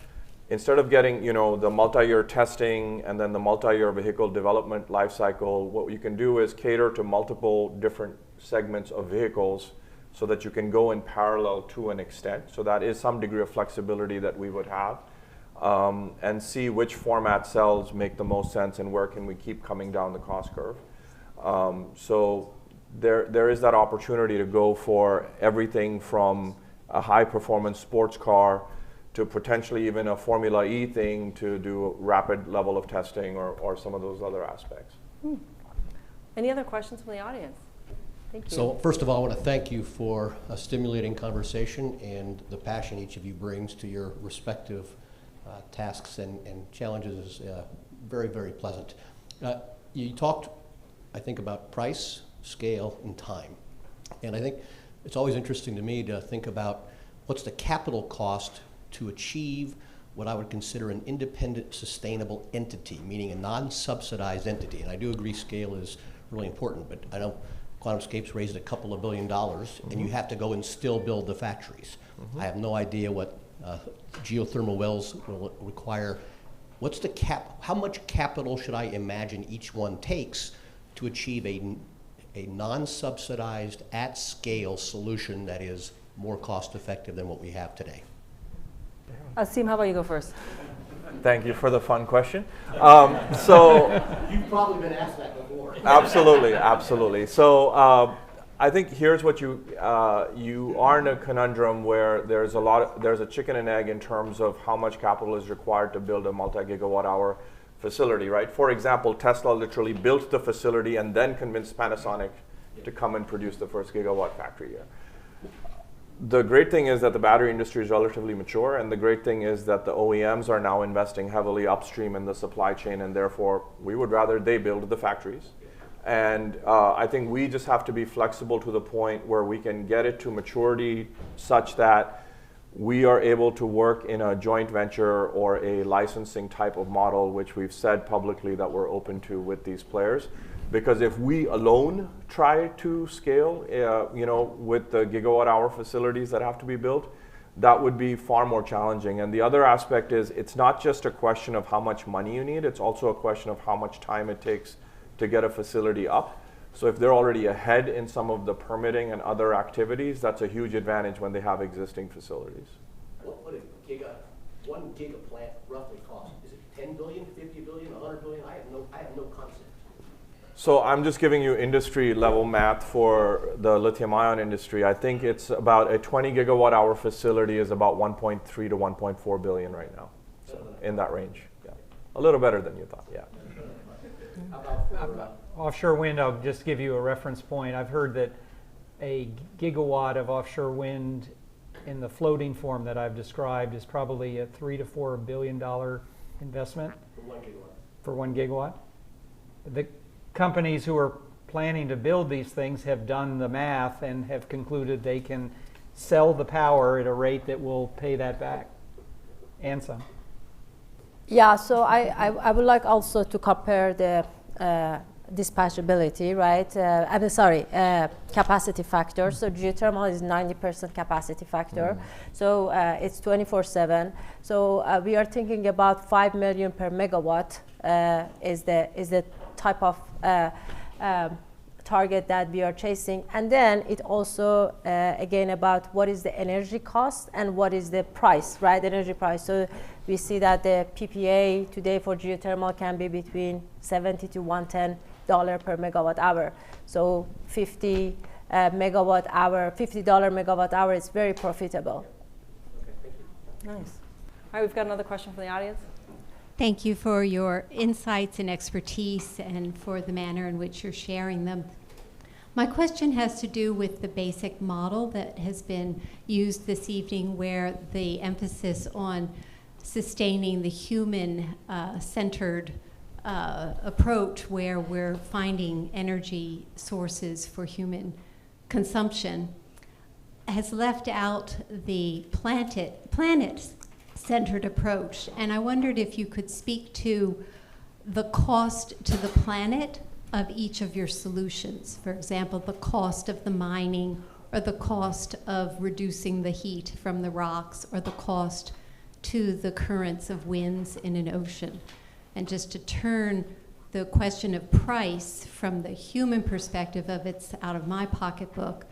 instead of getting the multi-year testing and then the multi-year vehicle development life cycle, what you can do is cater to multiple different segments of vehicles so that you can go in parallel to an extent. So that is some degree of flexibility that we would have, and see which format cells make the most sense and where can we keep coming down the cost curve. So there is that opportunity to go for everything from a high performance sports car to potentially even a Formula E thing to do a rapid level of testing or some of those other aspects. Any other questions from the audience? Thank you. So first of all, I want to thank you for a stimulating conversation and the passion each of you brings to your respective tasks and challenges is very, very pleasant. You talked, I think, about price, scale, and time. And I think it's always interesting to me to think about what's the capital cost to achieve what I would consider an independent, sustainable entity, meaning a non-subsidized entity. And I do agree scale is really important, but I know QuantumScape's raised a couple of $2 billion, and you have to go and still build the factories. I have no idea what geothermal wells will require. What's the how much capital should I imagine each one takes to achieve a non-subsidized, at-scale solution that is more cost-effective than what we have today? Asim, how about you go first? Thank you for the fun question. So You've probably been asked that before. Absolutely. So I think here's what you are in a conundrum where there's a chicken and egg in terms of how much capital is required to build a multi-gigawatt-hour facility, right? For example, Tesla literally built the facility and then convinced Panasonic to come and produce the first gigawatt factory here. The great thing is that the battery industry is relatively mature, and the great thing is that the OEMs are now investing heavily upstream in the supply chain, and therefore we would rather they build the factories. And I think we just have to be flexible to the point where we can get it to maturity such that we are able to work in a joint venture or a licensing type of model, which we've said publicly that we're open to with these players. Because if we alone try to scale, with the gigawatt-hour facilities that have to be built, that would be far more challenging. And the other aspect is it's not just a question of how much money you need, it's also a question of how much time it takes to get a facility up. So if they're already ahead in some of the permitting and other activities, that's a huge advantage when they have existing facilities. What would one giga plant roughly cost? Is it 10 billion, 50 billion, 100 billion? I have no concept. So I'm just giving you industry level math for the lithium ion industry. I think it's about a 20 gigawatt hour facility is about 1.3 to 1.4 billion right now. So in that range, yeah. A little better than you thought, yeah. Offshore wind, I'll just give you a reference point. I've heard that a gigawatt of offshore wind in the floating form that I've described is probably a $3 to $4 billion investment. For 1 gigawatt. For 1 gigawatt. companies who are planning to build these things have done the math and have concluded they can sell the power at a rate that will pay that back and some. Yeah, so I would like also to compare the dispatchability, right? Capacity factor. So geothermal is 90% capacity factor. So it's 24/7. So we are thinking about 5 million per megawatt is the type of target that we are chasing. And then it also, again, about what is the energy cost and what is the price, right? Energy price. So we see that the PPA today for geothermal can be between $70 to $110 per megawatt hour. So $50 megawatt hour is very profitable. Nice. All right, we've got another question from the audience. Thank you for your insights and expertise and for the manner in which you're sharing them. My question has to do with the basic model that has been used this evening, where the emphasis on sustaining the human-centered approach, where we're finding energy sources for human consumption, has left out the planet-centered approach. And I wondered if you could speak to the cost to the planet of each of your solutions. For example, the cost of the mining, or the cost of reducing the heat from the rocks, or the cost to the currents of winds in an ocean. And just to turn the question of price from the human perspective of it's out of my pocketbook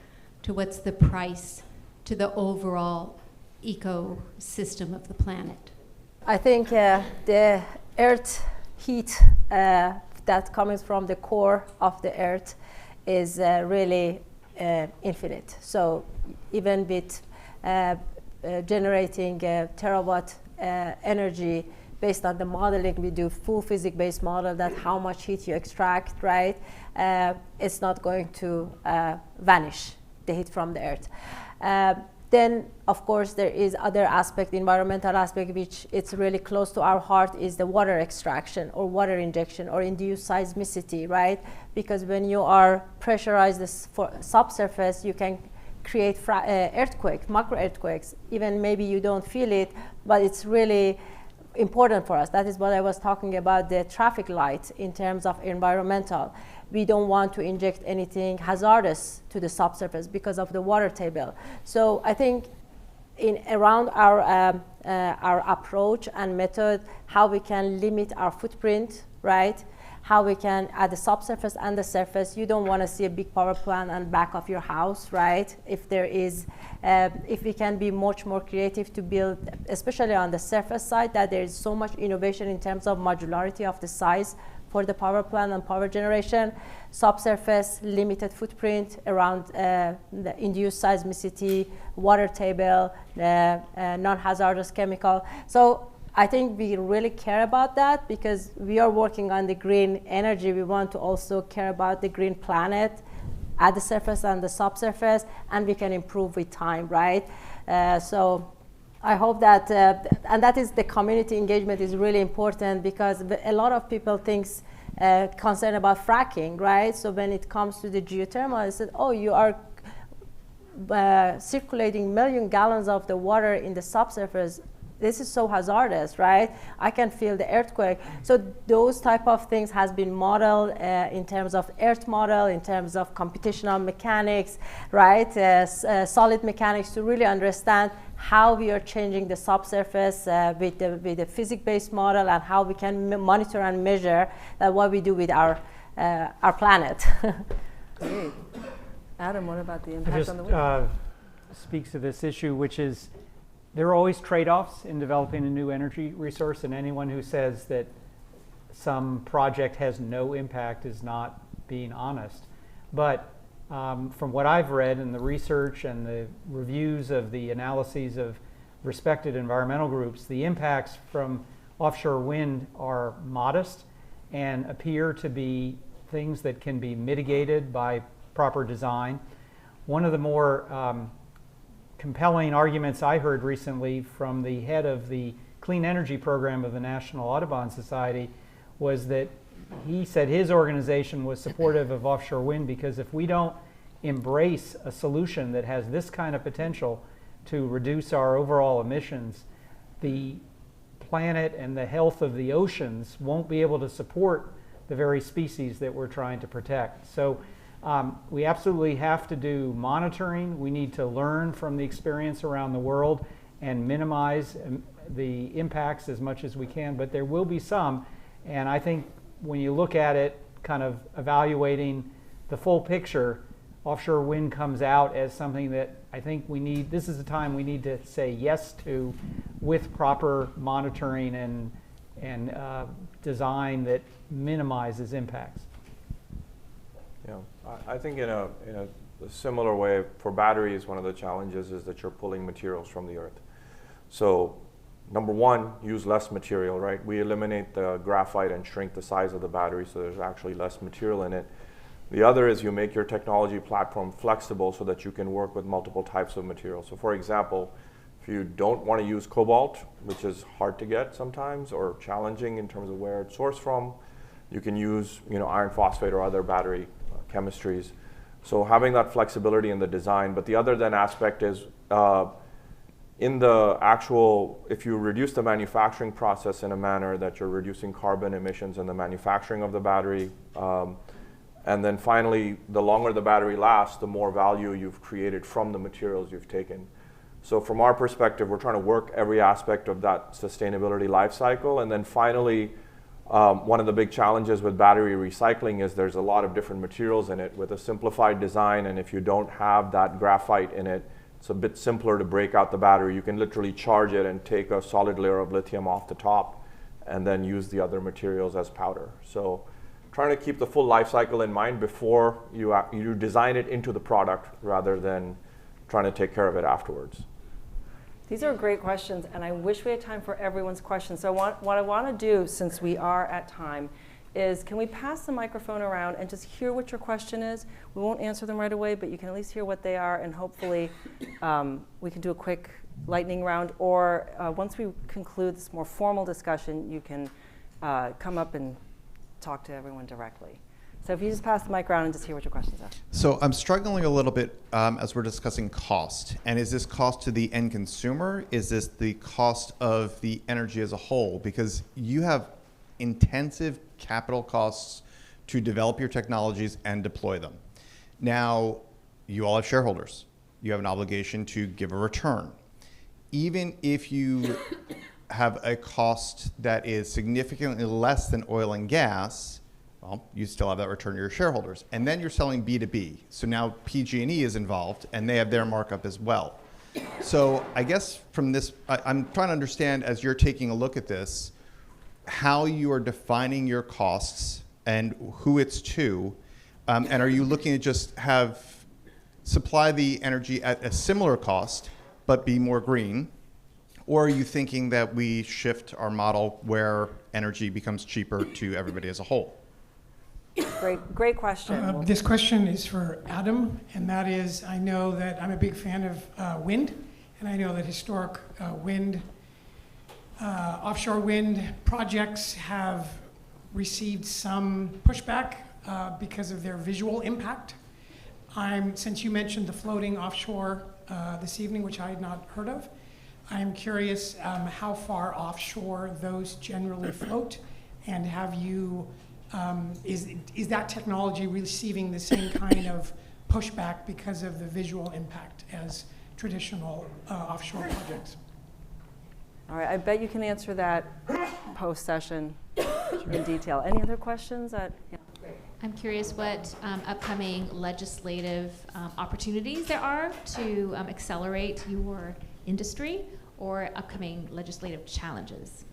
to what's the price to the overall ecosystem of the planet. I think the earth heat that comes from the core of the earth is really infinite. So even with generating terawatt energy based on the modeling, we do full physics-based model that how much heat you extract, right? It's not going to vanish, the heat from the earth. Then, of course, there is other aspect, the environmental aspect, which it's really close to our heart, is the water extraction or water injection or induced seismicity, right? Because when you are pressurized for subsurface, you can create earthquakes, macro earthquakes. Even maybe you don't feel it, but it's really important for us. That is what I was talking about, the traffic light in terms of environmental. We don't want to inject anything hazardous to the subsurface because of the water table. So I think around our approach and method, how we can limit our footprint, right? How we can, at the subsurface and the surface, you don't want to see a big power plant on the back of your house, right? If there is, if we can be much more creative to build, especially on the surface side, that there is so much innovation in terms of modularity of the size for the power plant and power generation, subsurface, limited footprint around the induced seismicity, water table, non-hazardous chemical. So I think we really care about that because we are working on the green energy. We want to also care about the green planet at the surface and the subsurface, and we can improve with time, right? So I hope that, and that is the community engagement is really important because a lot of people thinks concerned about fracking, right? So when it comes to the geothermal, I said, oh, you are circulating million gallons of the water in the subsurface. This is so hazardous, right? I can feel the earthquake. So those type of things has been modeled in terms of earth model, in terms of computational mechanics, right? Solid mechanics to really understand how we are changing the subsurface with the physics-based model and how we can monitor and measure what we do with our planet. Great. Adam, what about the impact on the wind? Speaks to this issue, which is there are always trade-offs in developing a new energy resource, and anyone who says that some project has no impact is not being honest. But from what I've read in the research and the reviews of the analyses of respected environmental groups, the impacts from offshore wind are modest and appear to be things that can be mitigated by proper design. One of the more compelling arguments I heard recently from the head of the Clean Energy Program of the National Audubon Society was that he said his organization was supportive of offshore wind because if we don't embrace a solution that has this kind of potential to reduce our overall emissions, the planet and the health of the oceans won't be able to support the very species that we're trying to protect. So we absolutely have to do monitoring. We need to learn from the experience around the world and minimize the impacts as much as we can, but there will be some. And I think when you look at it, kind of evaluating the full picture, offshore wind comes out as something that I think we need, this is the time we need to say yes to with proper monitoring and design that minimizes impacts. Yeah, I think in a similar way for batteries, one of the challenges is that you're pulling materials from the earth. So number one, use less material, right? We eliminate the graphite and shrink the size of the battery so there's actually less material in it. The other is you make your technology platform flexible so that you can work with multiple types of materials. So for example, if you don't want to use cobalt, which is hard to get sometimes or challenging in terms of where it's sourced from, you can use iron phosphate or other battery chemistries. So having that flexibility in the design. But the other then aspect is in the actual, if you reduce the manufacturing process in a manner that you're reducing carbon emissions in the manufacturing of the battery, and then finally, the longer the battery lasts, the more value you've created from the materials you've taken. So from our perspective, we're trying to work every aspect of that sustainability life cycle. And then finally, one of the big challenges with battery recycling is there's a lot of different materials in it with a simplified design. And if you don't have that graphite in it, it's a bit simpler to break out the battery. You can literally charge it and take a solid layer of lithium off the top and then use the other materials as powder. So trying to keep the full life cycle in mind before you design it into the product rather than trying to take care of it afterwards. These are great questions, and I wish we had time for everyone's questions. So what I want to do, since we are at time, is can we pass the microphone around and just hear what your question is? We won't answer them right away, but you can at least hear what they are, and hopefully we can do a quick lightning round, or once we conclude this more formal discussion, you can come up and talk to everyone directly. So if you just pass the mic around and just hear what your questions are. So I'm struggling a little bit as we're discussing cost. And is this cost to the end consumer? Is this the cost of the energy as a whole? Because you have intensive capital costs to develop your technologies and deploy them. Now, you all have shareholders. You have an obligation to give a return. Even if you have a cost that is significantly less than oil and gas, well, you still have that return to your shareholders. And then you're selling B2B. So now PG&E is involved, and they have their markup as well. So I guess from this, I'm trying to understand, as you're taking a look at this, how you are defining your costs and who it's to. And are you looking to just supply the energy at a similar cost, but be more green? Or are you thinking that we shift our model where energy becomes cheaper to everybody as a whole? Great question. This question is for Adam, and that is, I know that I'm a big fan of wind, and I know that historic offshore wind projects have received some pushback because of their visual impact. Since you mentioned the floating offshore this evening, which I had not heard of, I'm curious how far offshore those generally float, and have you, is that technology receiving the same kind of pushback because of the visual impact as traditional offshore projects? All right, I bet you can answer that post-session in detail. Any other questions? Yeah. I'm curious what upcoming legislative opportunities there are to accelerate your industry, or upcoming legislative challenges.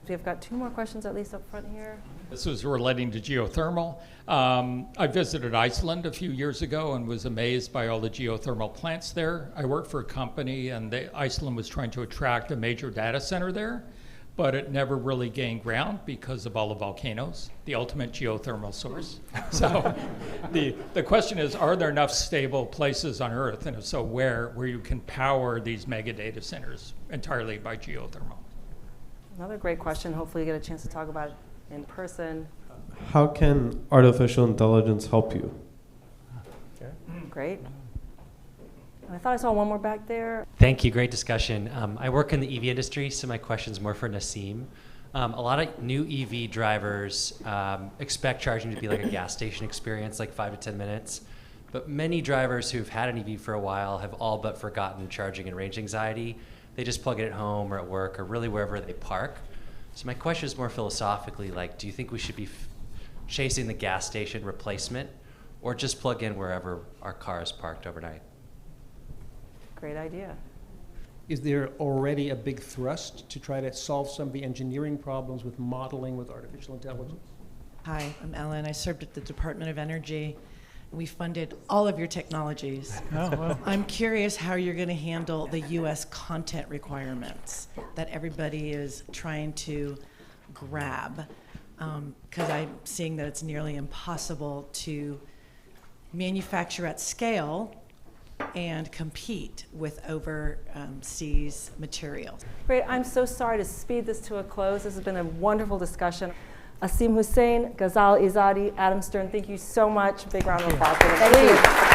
We've got two more questions at least up front here. This is relating to geothermal. I visited Iceland a few years ago and was amazed by all the geothermal plants there. I worked for a company, and Iceland was trying to attract a major data center there, but it never really gained ground because of all the volcanoes, the ultimate geothermal source. So the question is, are there enough stable places on Earth, and if so, where you can power these mega data centers entirely by geothermal? Another great question. Hopefully you get a chance to talk about it in person. how can artificial intelligence help you? Great. I thought I saw one more back there. Thank you, great discussion. I work in the EV industry, so my question's more for Nasim. A lot of new EV drivers expect charging to be like a gas station experience, like 5 to 10 minutes. But many drivers who've had an EV for a while have all but forgotten charging and range anxiety. They just plug it at home or at work or really wherever they park. So my question is more philosophically, like, do you think we should be chasing the gas station replacement or just plug in wherever our car is parked overnight? Great idea. Is there already a big thrust to try to solve some of the engineering problems with modeling with artificial intelligence? Hi, I'm Ellen. I served at the Department of Energy. We funded all of your technologies. Oh, well. I'm curious how you're going to handle the U.S. content requirements that everybody is trying to grab, because I'm seeing that it's nearly impossible to manufacture at scale and compete with overseas materials. Great. I'm so sorry to speed this to a close. This has been a wonderful discussion. Asim Hussain, Ghazal Izadi, Adam Stern, thank you so much. Big round of applause for them. Thank you.